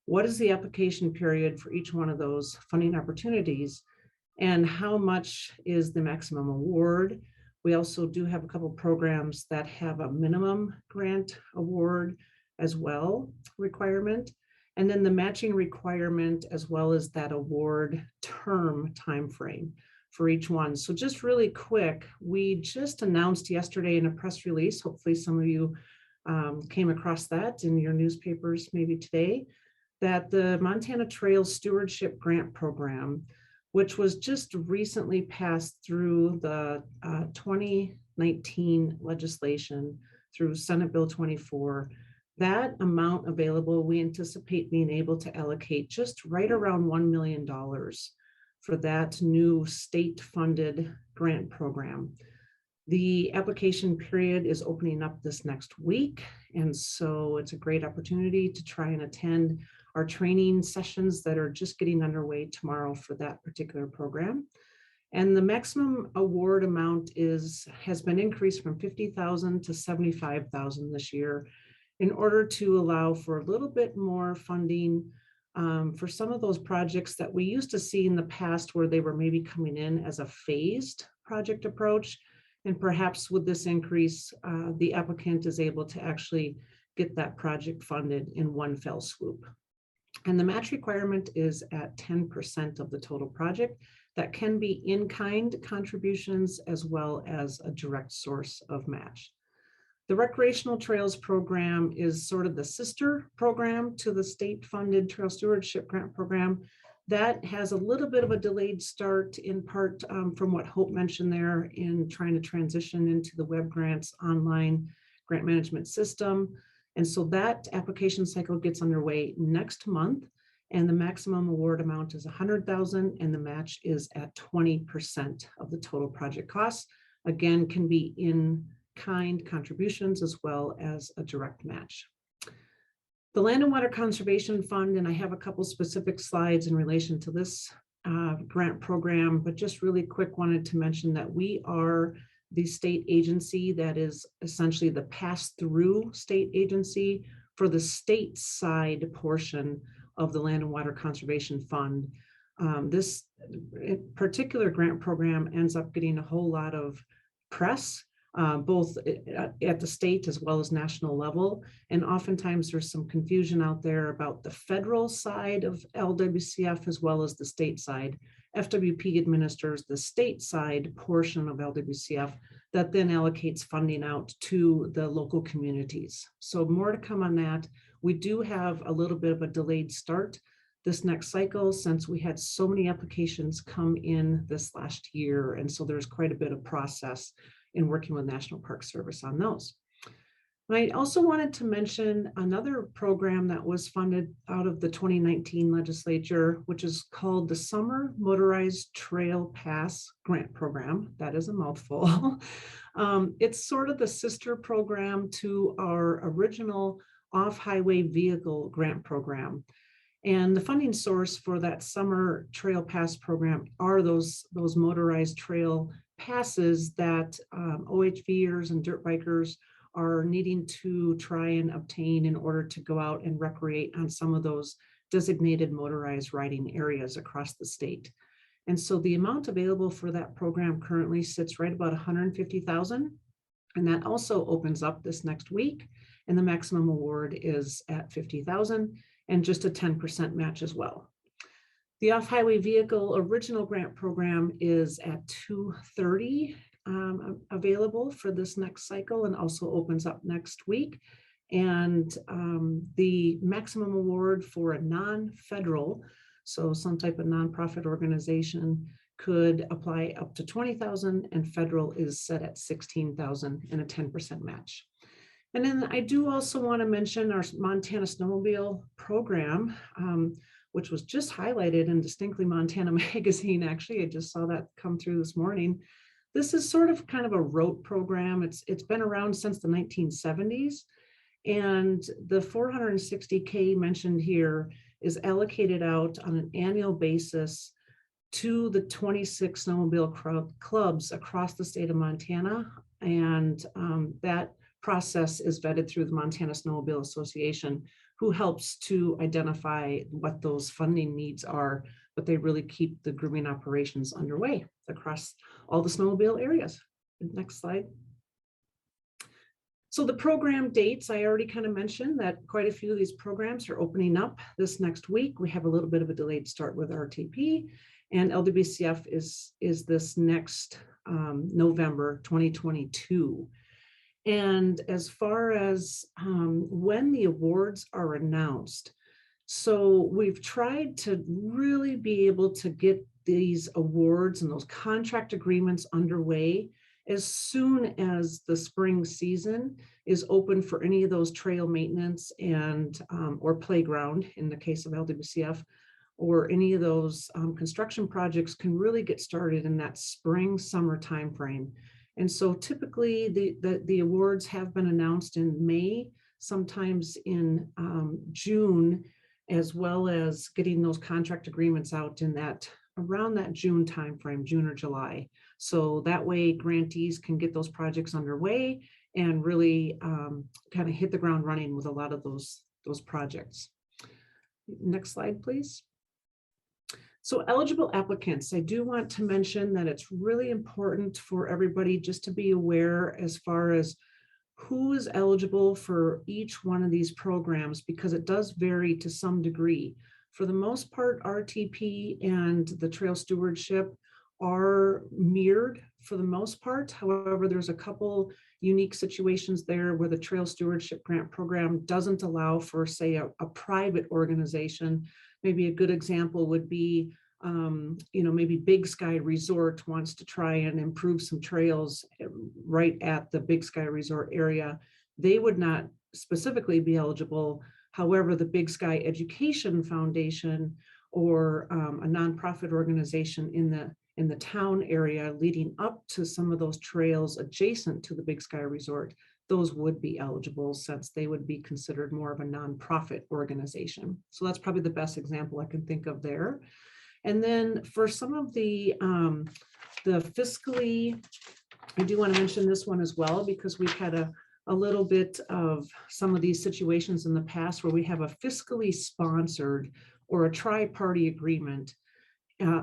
What is the application period for each one of those funding opportunities, and how much is the maximum award? We also do have a couple programs that have a minimum grant award as well requirement, and then the matching requirement as well as that award term timeframe for each one. So just really quick, we just announced yesterday in a press release, hopefully some of you came across that in your newspapers maybe today, that the Montana Trails Stewardship Grant Program, which was just recently passed through the 2019 legislation through Senate Bill 24, that amount available, we anticipate being able to allocate just right around $1 million for that new state-funded grant program. The application period is opening up this next week, and so it's a great opportunity to try and attend our training sessions that are just getting underway tomorrow for that particular program. And the maximum award amount has been increased from $50,000 to $75,000 this year in order to allow for a little bit more funding for some of those projects that we used to see in the past where they were maybe coming in as a phased project approach. And perhaps with this increase, the applicant is able to actually get that project funded in one fell swoop. And the match requirement is at 10% of the total project. That can be in-kind contributions as well as a direct source of match. The Recreational Trails Program is sort of the sister program to the state-funded Trail Stewardship Grant Program. That has a little bit of a delayed start, in part from what Hope mentioned there in trying to transition into the web grants online grant management system. And so that application cycle gets underway next month, and the maximum award amount is $100,000, and the match is at 20% of the total project costs. Again, can be in-kind contributions as well as a direct match. The Land and Water Conservation Fund, and I have a couple specific slides in relation to this grant program, but just really quick wanted to mention that we are the state agency that is essentially the pass-through state agency for the state side portion of the Land and Water Conservation Fund. This particular grant program ends up getting a whole lot of press, both at the state as well as national level. And oftentimes there's some confusion out there about the federal side of LWCF as well as the state side. FWP administers the state side portion of LWCF that then allocates funding out to the local communities. So more to come on that. We do have a little bit of a delayed start this next cycle since we had so many applications come in this last year. And so there's quite a bit of process in working with National Park Service on those. I also wanted to mention another program that was funded out of the 2019 legislature, which is called the Summer Motorized Trail Pass Grant Program. That is a mouthful. It's sort of the sister program to our original off-highway vehicle grant program. And the funding source for that Summer Trail Pass program are those motorized trail passes that OHVers and dirt bikers are needing to try and obtain in order to go out and recreate on some of those designated motorized riding areas across the state. And so the amount available for that program currently sits right about $150,000. And that also opens up this next week. And the maximum award is at $50,000 and just a 10% match as well. The off-highway vehicle original grant program is at $230,000 available for this next cycle and also opens up next week. And the maximum award for a non-federal So some type of nonprofit organization could apply up to 20,000 and federal is set at 16,000 and a 10% match. And then I do also want to mention our Montana Snowmobile program, which was just highlighted in Distinctly Montana magazine. Actually, I just saw that come through this morning. This is sort of kind of a rote program. It's been around since the 1970s. And the 460K mentioned here is allocated out on an annual basis to the 26 snowmobile clubs across the state of Montana. And that process is vetted through the Montana Snowmobile Association, who helps to identify what those funding needs are, but they really keep the grooming operations underway across all the snowmobile areas. Next slide. So the program dates, I already kind of mentioned that quite a few of these programs are opening up this next week. We have a little bit of a delayed start with RTP, and LWCF is this next November 2022. And as far as when the awards are announced, so we've tried to really be able to get these awards and those contract agreements underway as soon as the spring season is open for any of those trail maintenance and or playground in the case of LWCF, or any of those construction projects can really get started in that spring summer timeframe. And so typically the awards have been announced in May, sometimes in June, as well as getting those contract agreements out in that around that June timeframe, June or July. So that way grantees can get those projects underway and really kind of hit the ground running with a lot of those projects. Next slide, please. So eligible applicants, I do want to mention that it's really important for everybody just to be aware as far as who is eligible for each one of these programs, because it does vary to some degree. For the most part, RTP and the trail stewardship are mirrored for the most part. However, there's a couple unique situations there where the trail stewardship grant program doesn't allow for, say, a private organization. Maybe a good example would be, maybe Big Sky Resort wants to try and improve some trails right at the Big Sky Resort area. They would not specifically be eligible. However, the Big Sky Education Foundation or a nonprofit organization in the town area leading up to some of those trails adjacent to the Big Sky Resort, those would be eligible since they would be considered more of a nonprofit organization. So that's probably the best example I can think of there. And then for some of the fiscally, I do want to mention this one as well, because we've had a little bit of some of these situations in the past where we have a fiscally sponsored or a tri-party agreement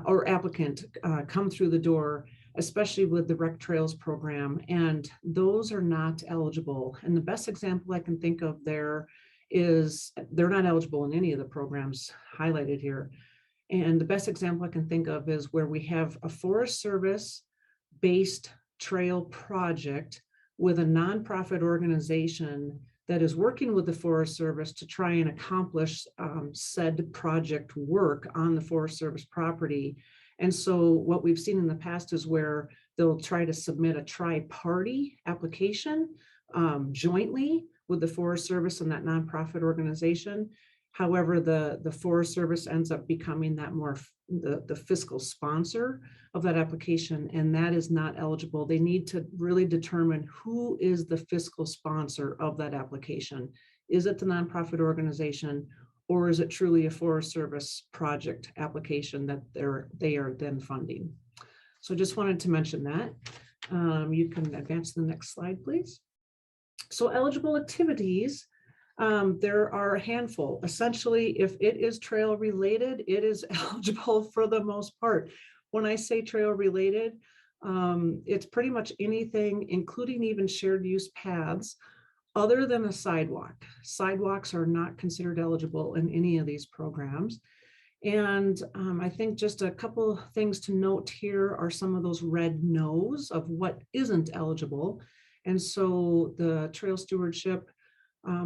or applicant come through the door, especially with the Rec Trails program, and those are not eligible. And the best example I can think of there is they're not eligible in any of the programs highlighted here. And the best example I can think of is where we have a Forest Service based trail project with a nonprofit organization that is working with the Forest Service to try and accomplish said project work on the Forest Service property. And so what we've seen in the past is where they'll try to submit a tri-party application jointly with the Forest Service and that nonprofit organization. However, the Forest Service ends up becoming that more the fiscal sponsor of that application, and that is not eligible. They need to really determine who is the fiscal sponsor of that application. Is it the nonprofit organization, or is it truly a Forest Service project application that they are then funding? So just wanted to mention that. You can advance to the next slide, please. So eligible activities. There are a handful. Essentially, if it is trail related, it is eligible for the most part. When I say trail related, it's pretty much anything, including even shared use paths, other than a sidewalk. Sidewalks are not considered eligible in any of these programs. And I think just a couple things to note here are some of those red no's of what isn't eligible. And so the trail stewardship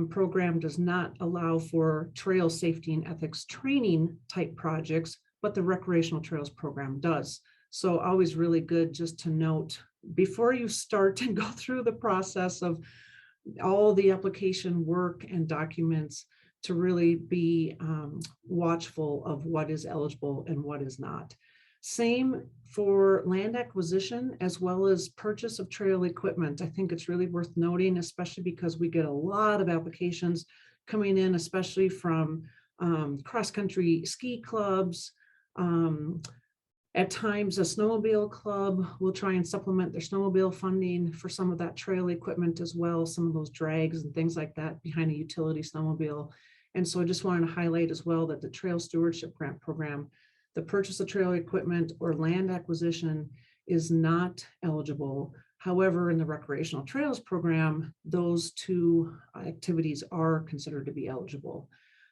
program does not allow for trail safety and ethics training type projects, but the recreational trails program does. So always really good just to note before you start and go through the process of all the application work and documents to really be watchful of what is eligible and what is not. Same for land acquisition as well as purchase of trail equipment. I think it's really worth noting, especially because we get a lot of applications coming in, especially from cross-country ski clubs. At times, a snowmobile club will try and supplement their snowmobile funding for some of that trail equipment as well, some of those drags and things like that behind a utility snowmobile. And so I just wanted to highlight as well that the Trail Stewardship Grant Program, the purchase of trail equipment or land acquisition is not eligible. However, in the recreational trails program, those two activities are considered to be eligible.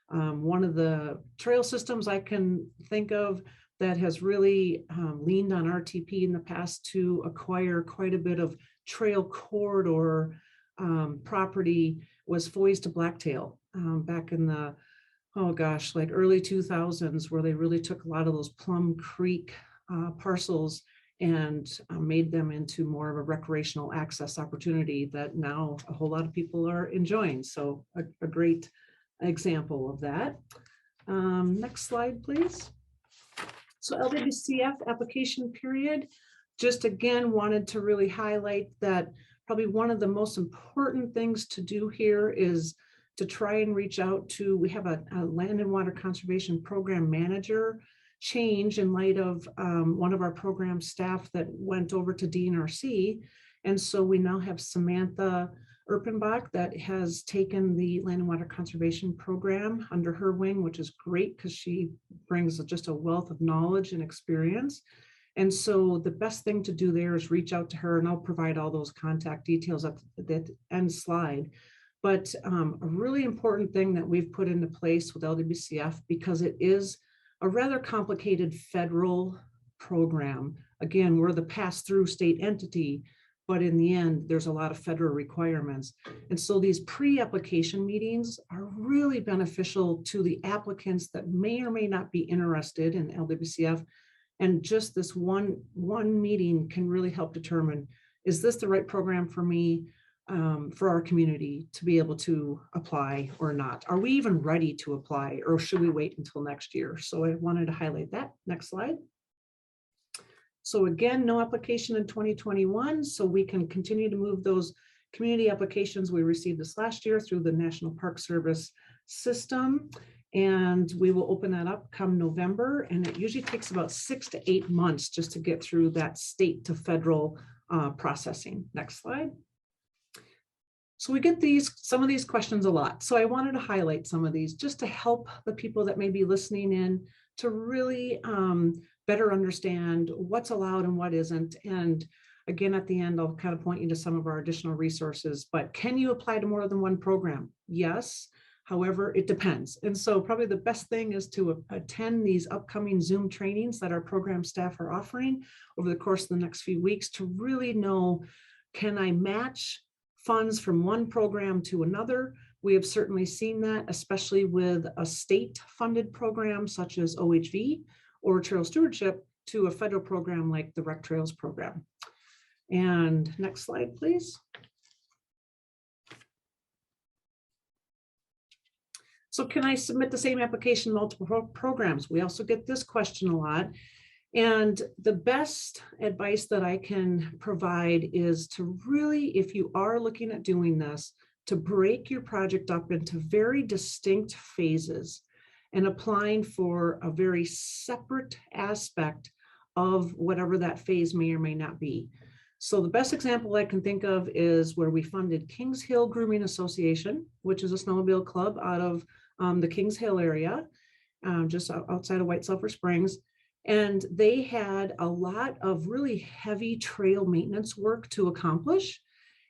One of the trail systems I can think of that has really leaned on RTP in the past to acquire quite a bit of trail corridor property was Foy's to Blacktail back in the, oh gosh, like early 2000s, where they really took a lot of those Plum Creek parcels and made them into more of a recreational access opportunity that now a whole lot of people are enjoying. So a great example of that. Next slide, please. So LWCF application period, just again, wanted to really highlight that probably one of the most important things to do here is to try and reach out to, we have a land and water conservation program manager change in light of one of our program staff that went over to DNRC. And so we now have Samantha Erpenbach that has taken the land and water conservation program under her wing, which is great because she brings just a wealth of knowledge and experience. And so the best thing to do there is reach out to her, and I'll provide all those contact details at the end slide. But a really important thing that we've put into place with LWCF, because it is a rather complicated federal program. Again, we're the pass-through state entity, but in the end, there's a lot of federal requirements. And so these pre-application meetings are really beneficial to the applicants that may or may not be interested in LWCF. And just this one meeting can really help determine, is this the right program for me, for our community to be able to apply or not? Are we even ready to apply, or should we wait until next year? So I wanted to highlight that. Next slide. So again, no application in 2021, so we can continue to move those community applications we received this last year through the National Park Service system. And we will open that up come November. And it usually takes about 6 to 8 months just to get through that state to federal processing. Next slide. So we get some of these questions a lot. So I wanted to highlight some of these just to help the people that may be listening in to really better understand what's allowed and what isn't. And again, at the end, I'll kind of point you to some of our additional resources, but can you apply to more than one program? Yes. However, it depends. And so probably the best thing is to attend these upcoming Zoom trainings that our program staff are offering over the course of the next few weeks to really know, can I match funds from one program to another? We have certainly seen that, especially with a state-funded program such as OHV or Trail Stewardship to a federal program like the Rec Trails program. And next slide, please. So can I submit the same application multiple programs? We also get this question a lot. And the best advice that I can provide is to really, if you are looking at doing this, to break your project up into very distinct phases and applying for a very separate aspect of whatever that phase may or may not be. So the best example I can think of is where we funded Kings Hill Grooming Association, which is a snowmobile club out of the Kings Hill area, just outside of White Sulphur Springs. And they had a lot of really heavy trail maintenance work to accomplish.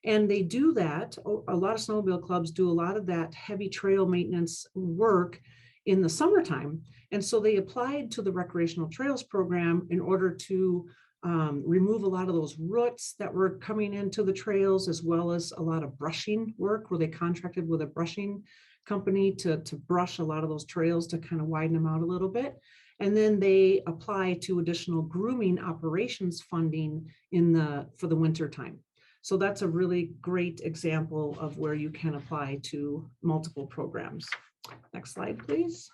And they do that. A lot of snowmobile clubs do a lot of that heavy trail maintenance work in the summertime. And so they applied to the recreational trails program in order to remove a lot of those roots that were coming into the trails, as well as a lot of brushing work where they contracted with a brushing company to brush a lot of those trails to kind of widen them out a little bit. And then they apply to additional grooming operations funding for the winter time. So that's a really great example of where you can apply to multiple programs. Next slide, please.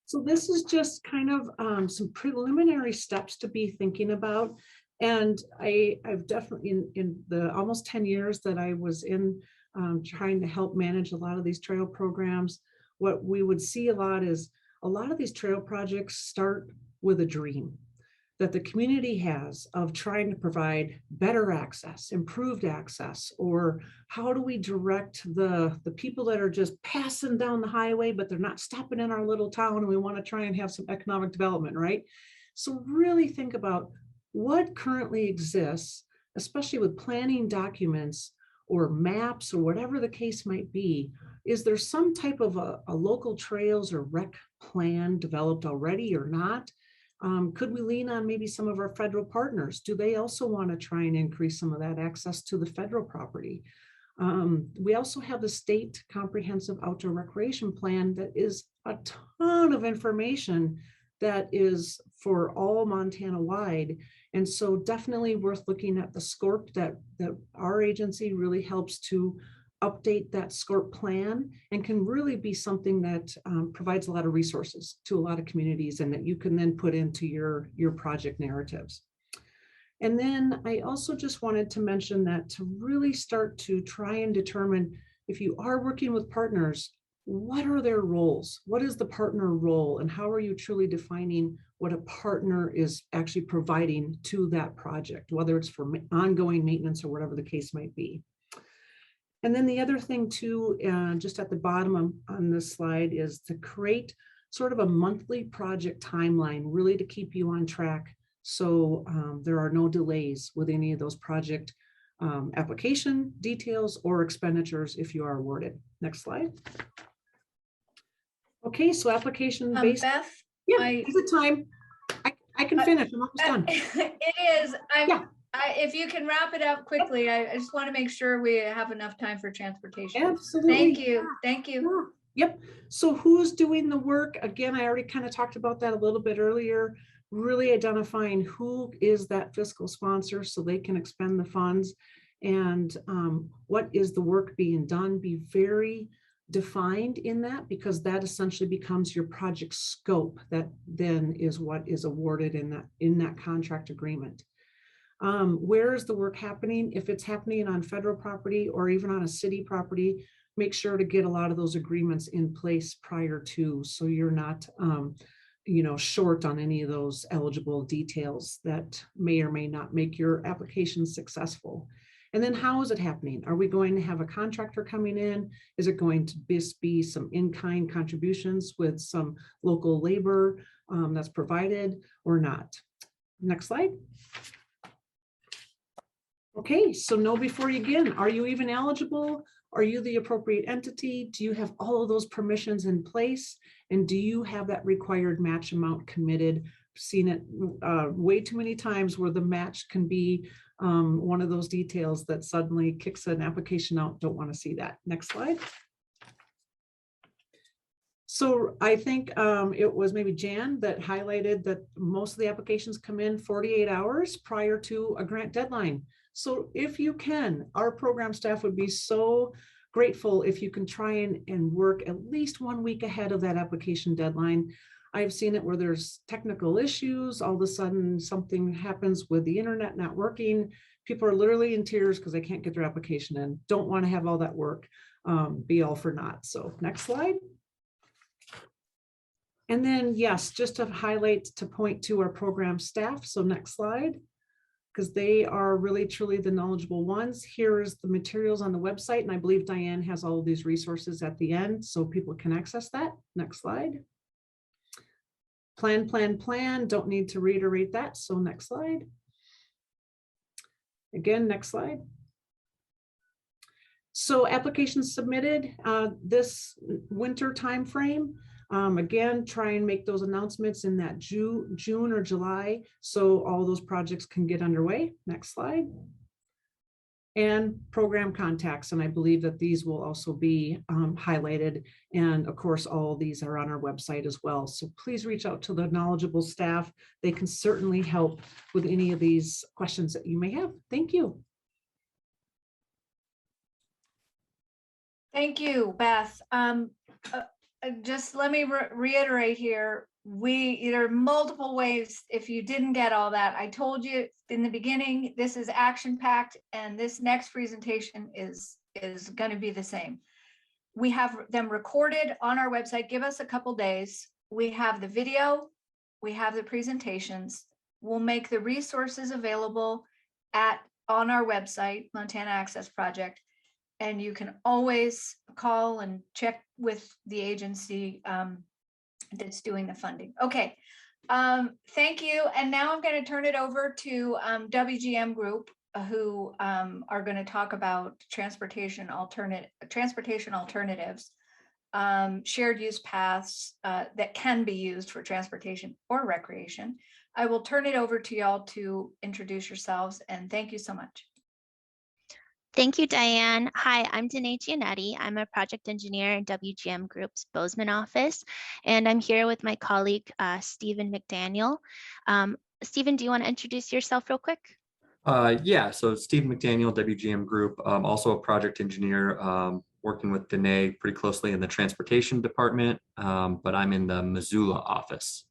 So this is just kind of some preliminary steps to be thinking about. And I've definitely, in the almost 10 years that I was in trying to help manage a lot of these trail programs, what we would see a lot is a lot of these trail projects start with a dream that the community has of trying to provide better access, improved access, or how do we direct the people that are just passing down the highway, but they're not stopping in our little town, and we want to try and have some economic development, right? So really think about what currently exists, especially with planning documents or maps or whatever the case might be. Is there some type of a local trails or rec plan developed already or not? Could we lean on maybe some of our federal partners? Do they also want to try and increase some of that access to the federal property? We also have the state comprehensive outdoor recreation plan that is a ton of information that is for all Montana wide. And so definitely worth looking at the SCORP that our agency really helps to update that SCORP plan, and can really be something that provides a lot of resources to a lot of communities, and that you can then put into your project narratives. And then I also just wanted to mention that to really start to try and determine, if you are working with partners, what are their roles? What is the partner role? And how are you truly defining what a partner is actually providing to that project, whether it's for ongoing maintenance or whatever the case might be. And then the other thing too, just at the bottom on this slide, is to create sort of a monthly project timeline, really to keep you on track. So there are no delays with any of those project application details or expenditures if you are awarded. Next slide. Okay, so application based. Beth, Yeah, is it time? I can finish. I'm almost done. It is. Yeah. If you can wrap it up quickly, I just want to make sure we have enough time for transportation. Absolutely. Thank you. Thank you. Yep. So who's doing the work? Again, I already kind of talked about that a little bit earlier. Really identifying who is that fiscal sponsor so they can expend the funds, and what is the work being done. Be very defined in that, because that essentially becomes your project scope. That then is what is awarded in that contract agreement. Where is the work happening? If it's happening on federal property or even on a city property, make sure to get a lot of those agreements in place prior to, so you're not short on any of those eligible details that may or may not make your application successful. And then how is it happening? Are we going to have a contractor coming in? Is it going to be some in-kind contributions with some local labor that's provided or not? Next slide. Okay, so know before you begin. Are you even eligible? Are you the appropriate entity? Do you have all of those permissions in place? And do you have that required match amount committed? Seen it way too many times where the match can be one of those details that suddenly kicks an application out. Don't want to see that. Next slide. So I think it was maybe Jan that highlighted that most of the applications come in 48 hours prior to a grant deadline. So if you can, our program staff would be so grateful if you can try and work at least 1 week ahead of that application deadline. I've seen it where there's technical issues. All of a sudden something happens with the internet not working. People are literally in tears because they can't get their application in. Don't want to have all that work be all for naught. So next slide. And then, yes, just to highlight, to point to our program staff. So next slide, because they are really truly the knowledgeable ones. Here is the materials on the website, and I believe Diane has all of these resources at the end so people can access that. Next slide. Plan, plan, plan. Don't need to reiterate that. So next slide. Again, next slide. So applications submitted this winter timeframe. Again, try and make those announcements in that June or July, so all those projects can get underway. Next slide. And program contacts, and I believe that these will also be highlighted. And of course, all of these are on our website as well. So please reach out to the knowledgeable staff. They can certainly help with any of these questions that you may have. Thank you. Thank you, Beth. Just let me reiterate here. There are multiple ways. If you didn't get all that, I told you in the beginning, this is action packed, and this next presentation is going to be the same. We have them recorded on our website. Give us a couple days. We have the video, we have the presentations. We'll make the resources available on our website, Montana Access Project. And you can always call and check with the agency that's doing the funding. Okay, thank you. And now I'm going to turn it over to WGM Group, who are going to talk about transportation alternatives, shared use paths that can be used for transportation or recreation. I will turn it over to y'all to introduce yourselves, and thank you so much. Thank you, Diane. Hi, I'm Danae Giannetti. I'm a project engineer in WGM Group's Bozeman office, and I'm here with my colleague, Stephen McDaniel. Stephen, do you want to introduce yourself real quick? Yeah, so Steve McDaniel, WGM Group, also a project engineer, working with Danae pretty closely in the transportation department, but I'm in the Missoula office.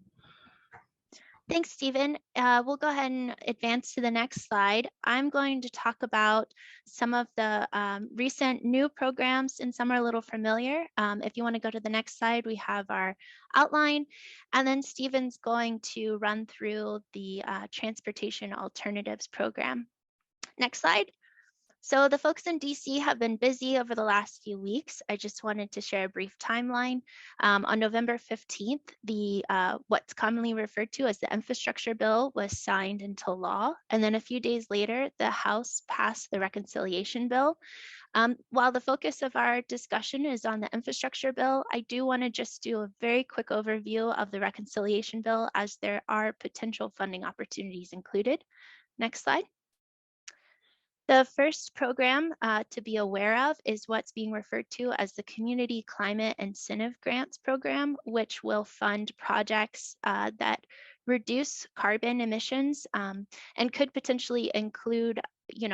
Thanks, Stephen. We'll go ahead and advance to the next slide. I'm going to talk about some of the recent new programs, and some are a little familiar. If you want to go to the next slide, we have our outline, and then Stephen's going to run through the Transportation Alternatives Program. Next slide. So the folks in DC have been busy over the last few weeks. I just wanted to share a brief timeline. On November 15th, the what's commonly referred to as the infrastructure bill was signed into law. And then a few days later, the House passed the reconciliation bill. While the focus of our discussion is on the infrastructure bill, I do want to just do a very quick overview of the reconciliation bill, as there are potential funding opportunities included. Next slide. The first program to be aware of is what's being referred to as the Community Climate Incentive Grants Program, which will fund projects that reduce carbon emissions and could potentially include,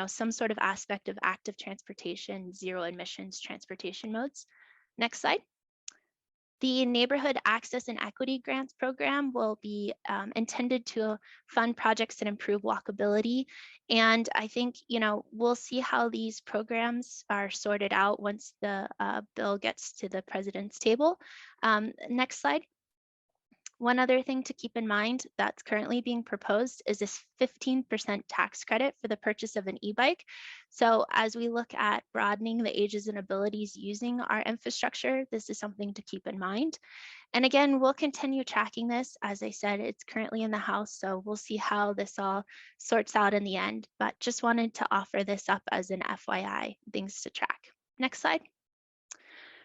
some sort of aspect of active transportation, zero emissions transportation modes. Next slide. The Neighborhood Access and Equity Grants Program will be intended to fund projects that improve walkability. And I think, we'll see how these programs are sorted out once the bill gets to the president's table. Next slide. One other thing to keep in mind that's currently being proposed is this 15% tax credit for the purchase of an e-bike. So as we look at broadening the ages and abilities using our infrastructure, this is something to keep in mind. And again, we'll continue tracking this. As I said, it's currently in the House, so we'll see how this all sorts out in the end, but just wanted to offer this up as an FYI, things to track. Next slide.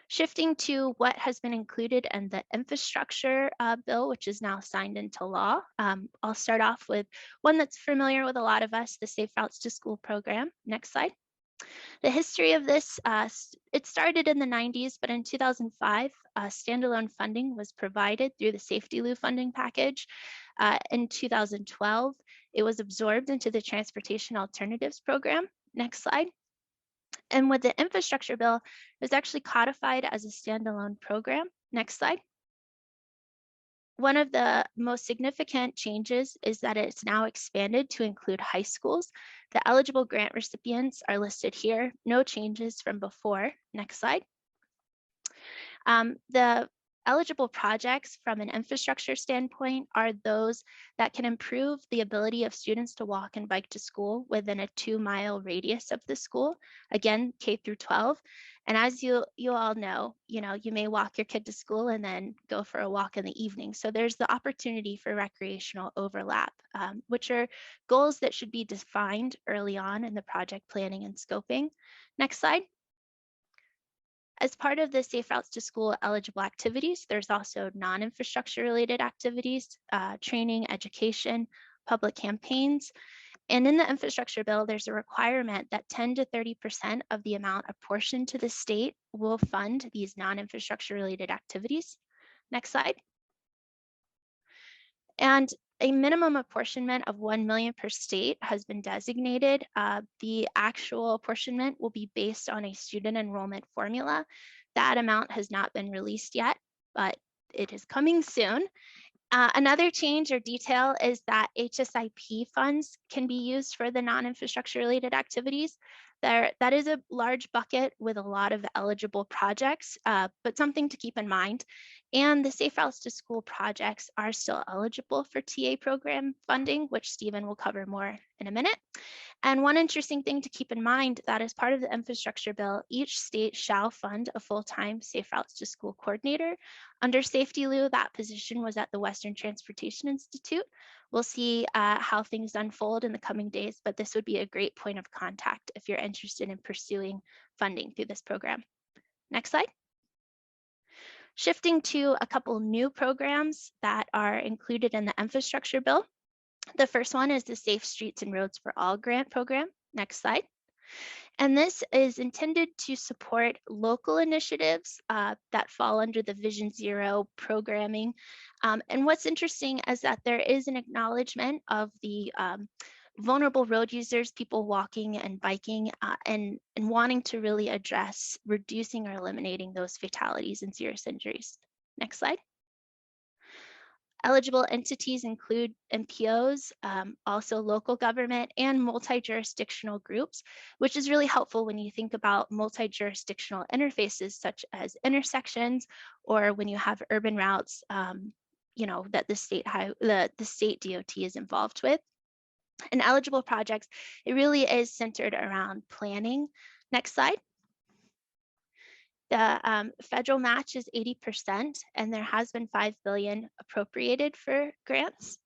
Shifting to what has been included in the infrastructure bill, which is now signed into law. I'll start off with one that's familiar with a lot of us, the Safe Routes to School program. Next slide. The history of this, it started in the 90s, but in 2005, standalone funding was provided through the Safety Lou funding package. In 2012, it was absorbed into the Transportation Alternatives Program. Next slide. And with the infrastructure bill, it was actually codified as a standalone program. Next slide. One of the most significant changes is that it's now expanded to include high schools. The eligible grant recipients are listed here. No changes from before. Next slide. The eligible projects from an infrastructure standpoint are those that can improve the ability of students to walk and bike to school within a 2-mile radius of the school, again, K through 12. And as you all know, you may walk your kid to school and then go for a walk in the evening. So there's the opportunity for recreational overlap, which are goals that should be defined early on in the project planning and scoping. Next slide. As part of the Safe Routes to School eligible activities, there's also non-infrastructure related activities, training, education, public campaigns. And in the infrastructure bill, there's a requirement that 10 to 30% of the amount apportioned to the state will fund these non-infrastructure related activities. Next slide. And a minimum apportionment of 1 million per state has been designated. The actual apportionment will be based on a student enrollment formula. That amount has not been released yet, but it is coming soon. Another change or detail is that HSIP funds can be used for the non-infrastructure related activities. That is a large bucket with a lot of eligible projects, but something to keep in mind. And the Safe Routes to School projects are still eligible for TA program funding, which Stephen will cover more in a minute. And one interesting thing to keep in mind that as part of the infrastructure bill, each state shall fund a full-time Safe Routes to School coordinator. Under SafetyLU, that position was at the Western Transportation Institute. We'll see how things unfold in the coming days, but this would be a great point of contact if you're interested in pursuing funding through this program. Next slide. Shifting to a couple new programs that are included in the infrastructure bill. The first one is the Safe Streets and Roads for All grant program. Next slide. And this is intended to support local initiatives that fall under the Vision Zero programming. And what's interesting is that there is an acknowledgement of the vulnerable road users, people walking and biking, and wanting to really address reducing or eliminating those fatalities and serious injuries. Next slide. Eligible entities include MPOs, also local government, and multi-jurisdictional groups, which is really helpful when you think about multi-jurisdictional interfaces such as intersections, or when you have urban routes, that the state DOT is involved with. And eligible projects, it really is centered around planning. Next slide. The federal match is 80%, and there has been $5 billion appropriated for grants,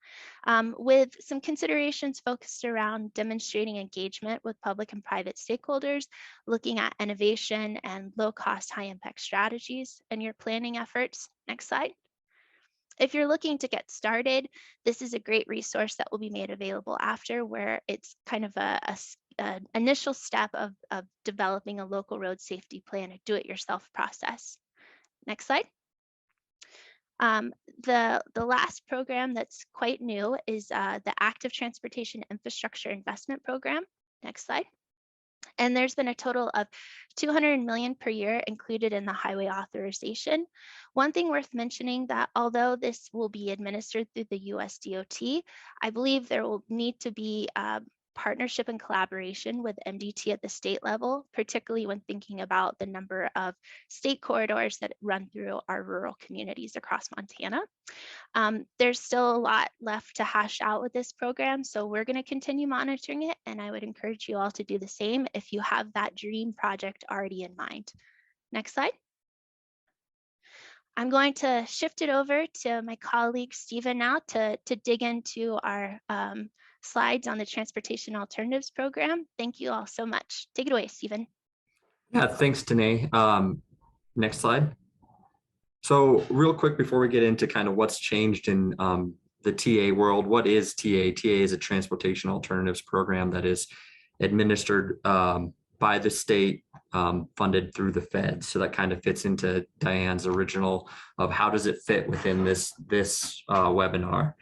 with some considerations focused around demonstrating engagement with public and private stakeholders, looking at innovation and low-cost, high-impact strategies in your planning efforts. Next slide. If you're looking to get started, this is a great resource that will be made available after, where it's kind of an initial step of developing a local road safety plan, a do-it-yourself process. Next slide. The last program that's quite new is the Active Transportation Infrastructure Investment Program. Next slide. And there's been a total of $200 million per year included in the highway authorization. One thing worth mentioning that although this will be administered through the US DOT, I believe there will need to be partnership and collaboration with MDT at the state level, particularly when thinking about the number of state corridors that run through our rural communities across Montana. There's still a lot left to hash out with this program, so we're going to continue monitoring it, and I would encourage you all to do the same if you have that dream project already in mind. Next slide. I'm going to shift it over to my colleague Stephen now to dig into our slides on the Transportation Alternatives Program. Thank you all so much. Take it away, Stephen. Yeah, thanks, Danae. Next slide. So real quick before we get into kind of what's changed in the TA world, what is TA? TA is a Transportation Alternatives Program that is administered by the state, funded through the feds. So that kind of fits into Diane's original of how does it fit within this webinar.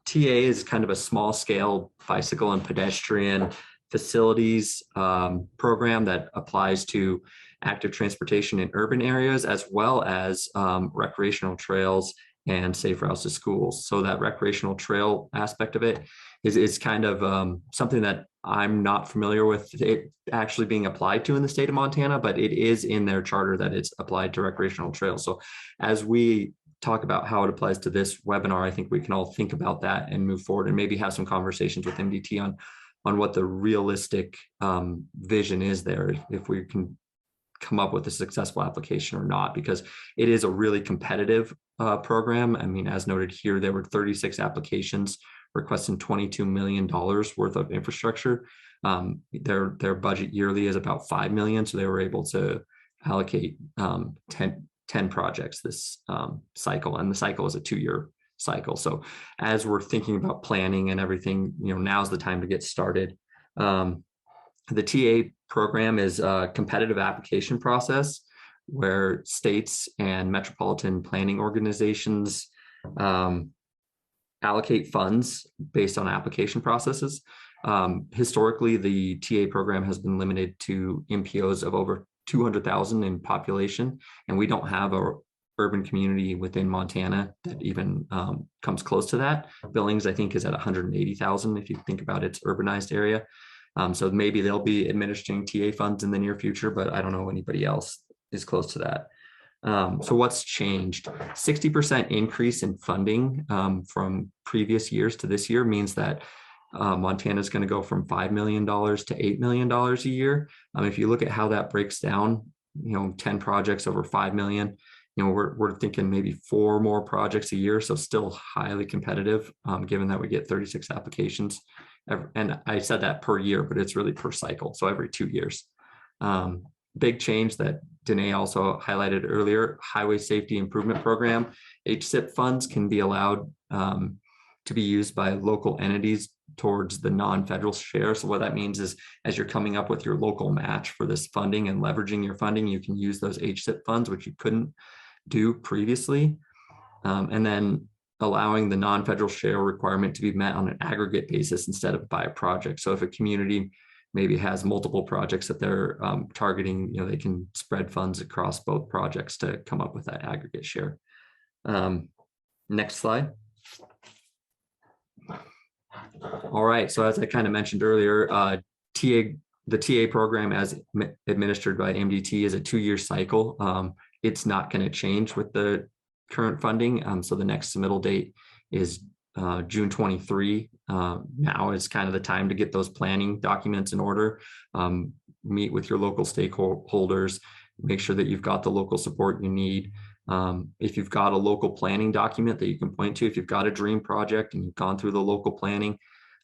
TA is kind of a small scale bicycle and pedestrian facilities program that applies to active transportation in urban areas, as well as recreational trails and safe routes to schools. So that recreational trail aspect of it is kind of something that I'm not familiar with it actually being applied to in the state of Montana, but it is in their charter that it's applied to recreational trails. So as we talk about how it applies to this webinar, I think we can all think about that and move forward and maybe have some conversations with MDT on what the realistic vision is there, if we can come up with a successful application or not, because it is a really competitive program. I mean, as noted here, there were 36 applications requesting $22 million worth of infrastructure. Their budget yearly is about $5 million, so they were able to allocate 10 projects this cycle, and the cycle is a 2-year cycle. So as we're thinking about planning and everything, now's the time to get started. The TA program is a competitive application process where states and metropolitan planning organizations allocate funds based on application processes. Historically, the TA program has been limited to MPOs of over 200,000 in population, and we don't have a urban community within Montana that even comes close to that. Billings, I think, is at 180,000 if you think about its urbanized area. So maybe they'll be administering TA funds in the near future, but I don't know anybody else is close to that. So what's changed? 60% increase in funding from previous years to this year means that Montana is going to go from $5 million to $8 million a year. If you look at how that breaks down, 10 projects over 5 million, we're thinking maybe 4 more projects a year. So still highly competitive, given that we get 36 applications. And I said that per year, but it's really per cycle. So every 2 years. Big change that Danae also highlighted earlier, Highway Safety Improvement Program, HSIP funds can be allowed to be used by local entities towards the non-federal share. So what that means is as you're coming up with your local match for this funding and leveraging your funding, you can use those HSIP funds, which you couldn't do previously. And then allowing the non-federal share requirement to be met on an aggregate basis instead of by a project. So if a community maybe has multiple projects that they're targeting, they can spread funds across both projects to come up with that aggregate share. Next slide. All right, so as I kind of mentioned earlier, the TA program as administered by MDT is a 2-year cycle. It's not going to change with the current funding. So the next submittal date is June 23. Now is kind of the time to get those planning documents in order, meet with your local stakeholders, make sure that you've got the local support you need. If you've got a local planning document that you can point to, if you've got a dream project and you've gone through the local planning,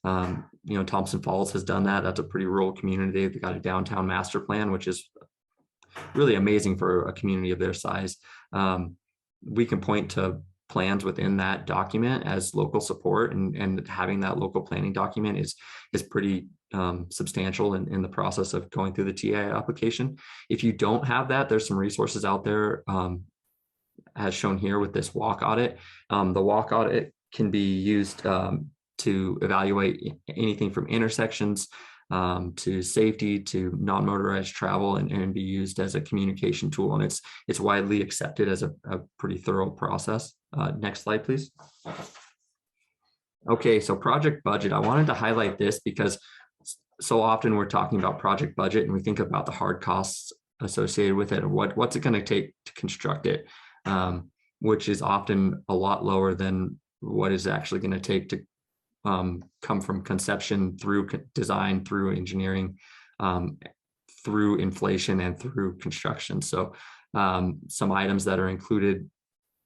Thompson Falls has done that. That's a pretty rural community. They've got a downtown master plan, which is really amazing for a community of their size. We can point to plans within that document as local support, and having that local planning document is pretty substantial in the process of going through the TA application. If you don't have that, there's some resources out there as shown here with this walk audit. The walk audit can be used to evaluate anything from intersections to safety to non-motorized travel, and be used as a communication tool. And it's widely accepted as a pretty thorough process. Next slide, please. Okay, so project budget. I wanted to highlight this because so often we're talking about project budget and we think about the hard costs associated with it, or what's it going to take to construct it, which is often a lot lower than what is actually going to take to come from conception through design, through engineering, through inflation, and through construction. So some items that are included.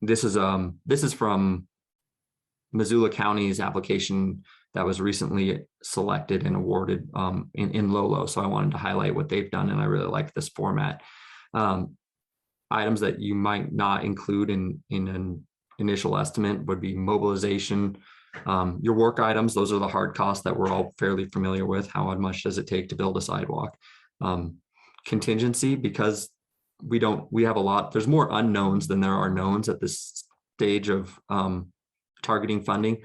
This is from Missoula County's application that was recently selected and awarded in Lolo. So I wanted to highlight what they've done, and I really like this format. Items that you might not include in an initial estimate would be mobilization. Your work items, those are the hard costs that we're all fairly familiar with. How much does it take to build a sidewalk? Contingency, because we have a lot, there's more unknowns than there are knowns at this stage of targeting funding.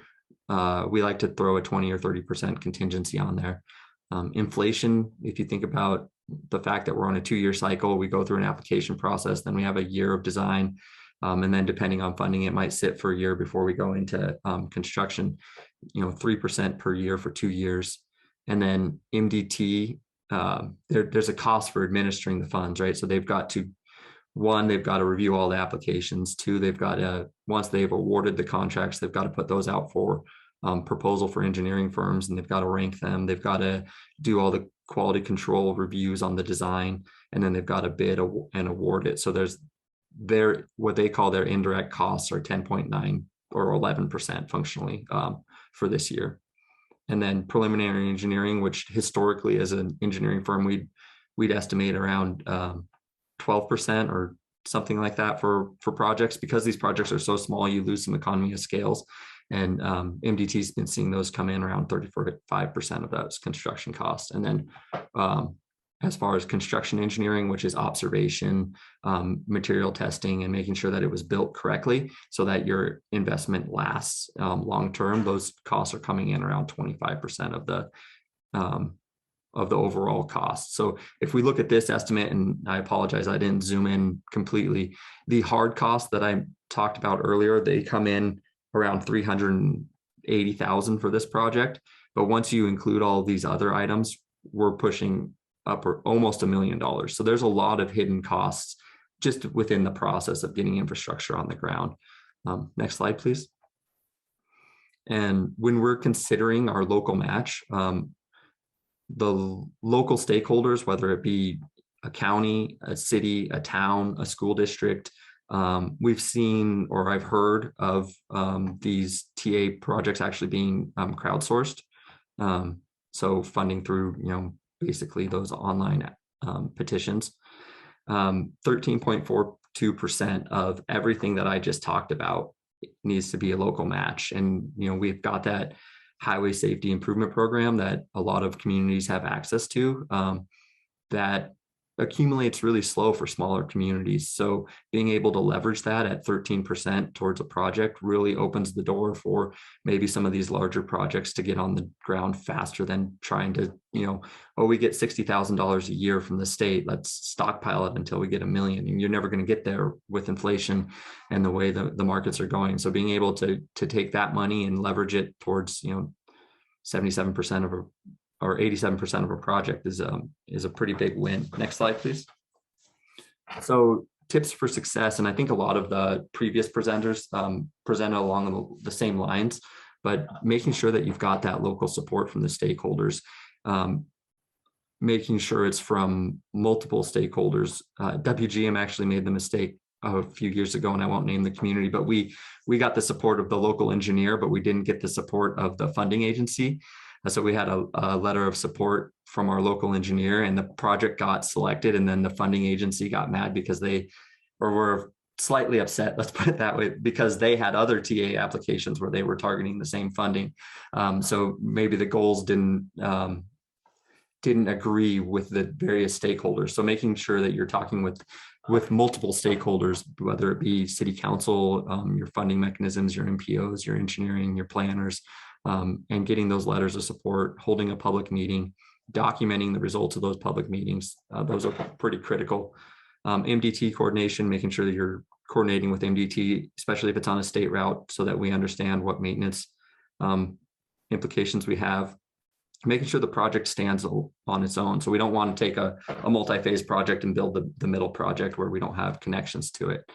We like to throw a 20 or 30% contingency on there. Inflation, if you think about the fact that we're on a 2-year cycle, we go through an application process, then we have a year of design. And then depending on funding, it might sit for a year before we go into construction, 3% per year for 2 years. And then MDT, there's a cost for administering the funds, right? So they've got to review all the applications. 2, they've got to, once they've awarded the contracts, they've got to put those out for proposal for engineering firms, and they've got to rank them. They've got to do all the quality control reviews on the design, and then they've got to bid and award it. So there's what they call their indirect costs are 10.9 or 11% functionally for this year. And then preliminary engineering, which historically as an engineering firm, we'd estimate around 12% or something like that for projects. Because these projects are so small, you lose some economy of scales. And MDT's been seeing those come in around 35% of those construction costs. And then as far as construction engineering, which is observation, material testing, and making sure that it was built correctly so that your investment lasts long-term, those costs are coming in around 25% of the overall cost. So if we look at this estimate, and I apologize, I didn't zoom in completely, the hard costs that I talked about earlier, they come in around $380,000 for this project. But once you include all of these other items, we're pushing up or almost $1 million. So there's a lot of hidden costs just within the process of getting infrastructure on the ground. Next slide, please. And when we're considering our local match, the local stakeholders, whether it be a county, a city, a town, a school district, we've seen, or I've heard of these TA projects actually being crowdsourced. So funding through, basically those online petitions. 13.42% of everything that I just talked about needs to be a local match. And, we've got that highway safety improvement program that a lot of communities have access to, that accumulates really slow for smaller communities. So being able to leverage that at 13% towards a project really opens the door for maybe some of these larger projects to get on the ground faster than trying to, we get $60,000 a year from the state, let's stockpile it until we get $1 million. And you're never going to get there with inflation and the way the markets are going. So being able to take that money and leverage it towards, 77% of or 87% of a project is a pretty big win. Next slide, please. So tips for success. And I think a lot of the previous presenters presented along the same lines, but making sure that you've got that local support from the stakeholders, making sure it's from multiple stakeholders. WGM actually made the mistake a few years ago, and I won't name the community, but we got the support of the local engineer, but we didn't get the support of the funding agency. So we had a letter of support from our local engineer, and the project got selected, and then the funding agency got mad because were slightly upset, let's put it that way, because they had other TA applications where they were targeting the same funding. So maybe the goals didn't agree with the various stakeholders. So making sure that you're talking with multiple stakeholders, whether it be city council, your funding mechanisms, your MPOs, your engineering, your planners, and getting those letters of support, holding a public meeting, documenting the results of those public meetings. Those are pretty critical. MDT coordination, making sure that you're coordinating with MDT, especially if it's on a state route, so that we understand what maintenance implications we have. Making sure the project stands on its own. So we don't want to take a multi-phase project and build the middle project where we don't have connections to it.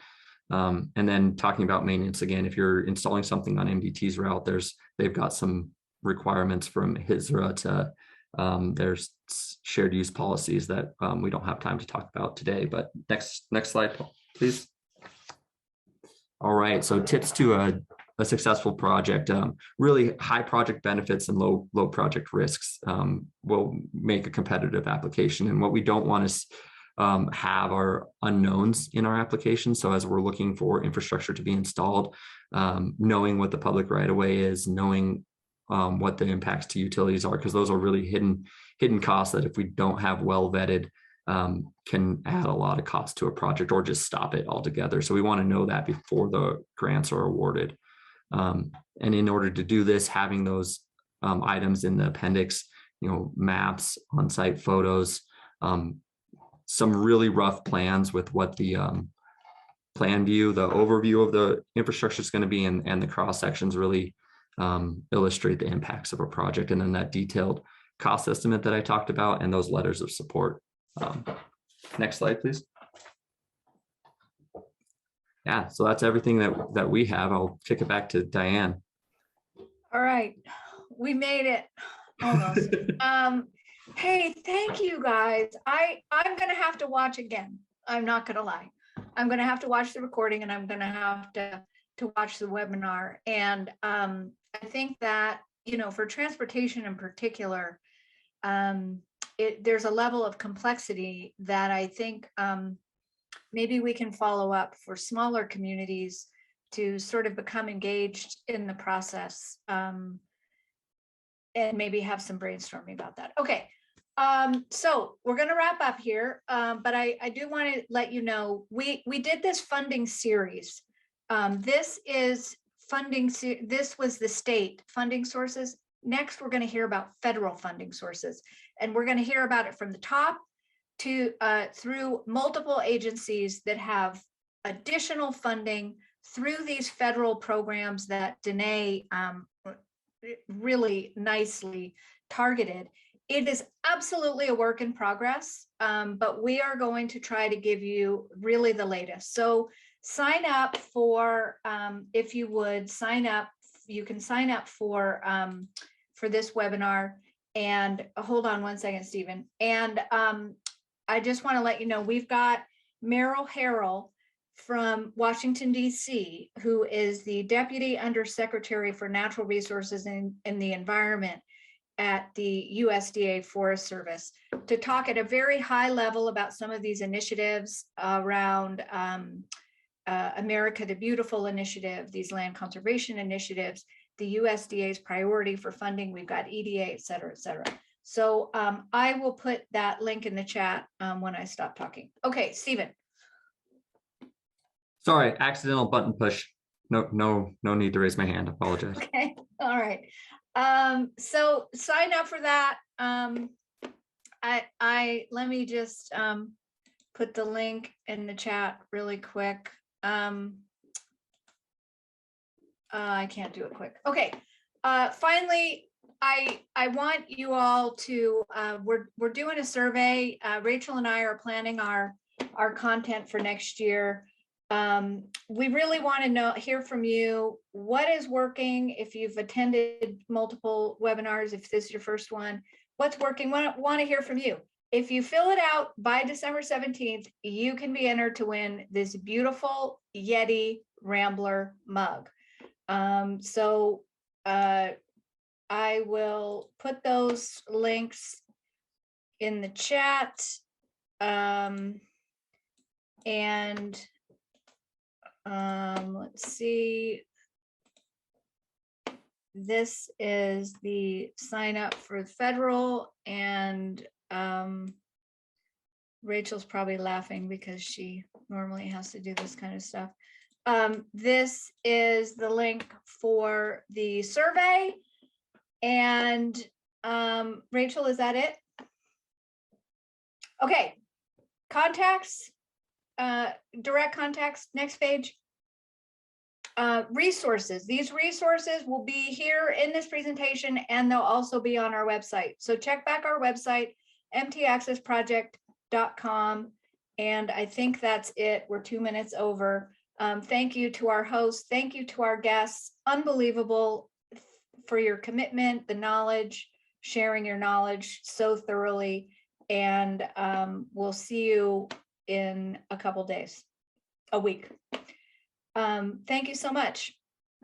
And then talking about maintenance, again, if you're installing something on MDT's route, they've got some requirements from HISRA to there's shared use policies that we don't have time to talk about today. But next slide, please. All right, so tips to a successful project. Really high project benefits and low project risks will make a competitive application. And what we don't want is have our unknowns in our application. So as we're looking for infrastructure to be installed, knowing what the public right of way is, knowing what the impacts to utilities are, because those are really hidden costs that if we don't have well vetted, can add a lot of cost to a project or just stop it altogether. So we want to know that before the grants are awarded. And in order to do this, having those items in the appendix, maps, on-site photos, some really rough plans with what the plan view, the overview of the infrastructure is going to be, and the cross sections really illustrate the impacts of a project. And then that detailed cost estimate that I talked about and those letters of support. Next slide, please. Yeah, so that's everything that we have. I'll kick it back to Diane. All right, we made it almost. Hey, thank you guys. I'm gonna have to watch again. I'm not gonna lie. I'm gonna have to watch the recording, and I'm gonna have to watch the webinar. And I think that, for transportation in particular, there's a level of complexity that I think maybe we can follow up for smaller communities to sort of become engaged in the process. And maybe have some brainstorming about that. Okay, so we're going to wrap up here, but I do want to let you know, we did this funding series. This is funding, this was the state funding sources. Next, we're going to hear about federal funding sources, and we're going to hear about it from the top to through multiple agencies that have additional funding through these federal programs that Danae really nicely targeted. It is absolutely a work in progress, but we are going to try to give you really the latest. So sign up for, if you would sign up, you can sign up for this webinar. And hold on one second, Stephen. And I just want to let you know, we've got Merrill Harrell from Washington, D.C., who is the Deputy Undersecretary for Natural Resources and the Environment at the USDA Forest Service, to talk at a very high level about some of these initiatives around America the Beautiful initiative, these land conservation initiatives, the USDA's priority for funding. We've got EDA, et cetera, et cetera. So I will put that link in the chat when I stop talking. Okay, Stephen. Sorry, accidental button push. No need to raise my hand. Apologize. Okay, all right. So sign up for that. Let me just put the link in the chat really quick. I can't do it quick. Okay. Finally, I want you all to, we're doing a survey. Rachel and I are planning our content for next year. We really want to hear from you what is working. If you've attended multiple webinars, if this is your first one, what's working. Want to hear from you. If you fill it out by December 17th, you can be entered to win this beautiful Yeti Rambler mug. I will put those links in the chat. Let's see. This is the sign up for federal, and Rachel's probably laughing because she normally has to do this kind of stuff. This is the link for the survey. And Rachel, is that it? Okay, contacts, direct contacts, next page. Resources. These resources will be here in this presentation, and they'll also be on our website. So check back our website, mtaccessproject.com. And I think that's it. We're 2 minutes over. Thank you to our hosts. Thank you to our guests. Unbelievable for your commitment, the knowledge, sharing your knowledge so thoroughly. And we'll see you in a couple days, a week. Thank you so much.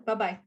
Bye-bye.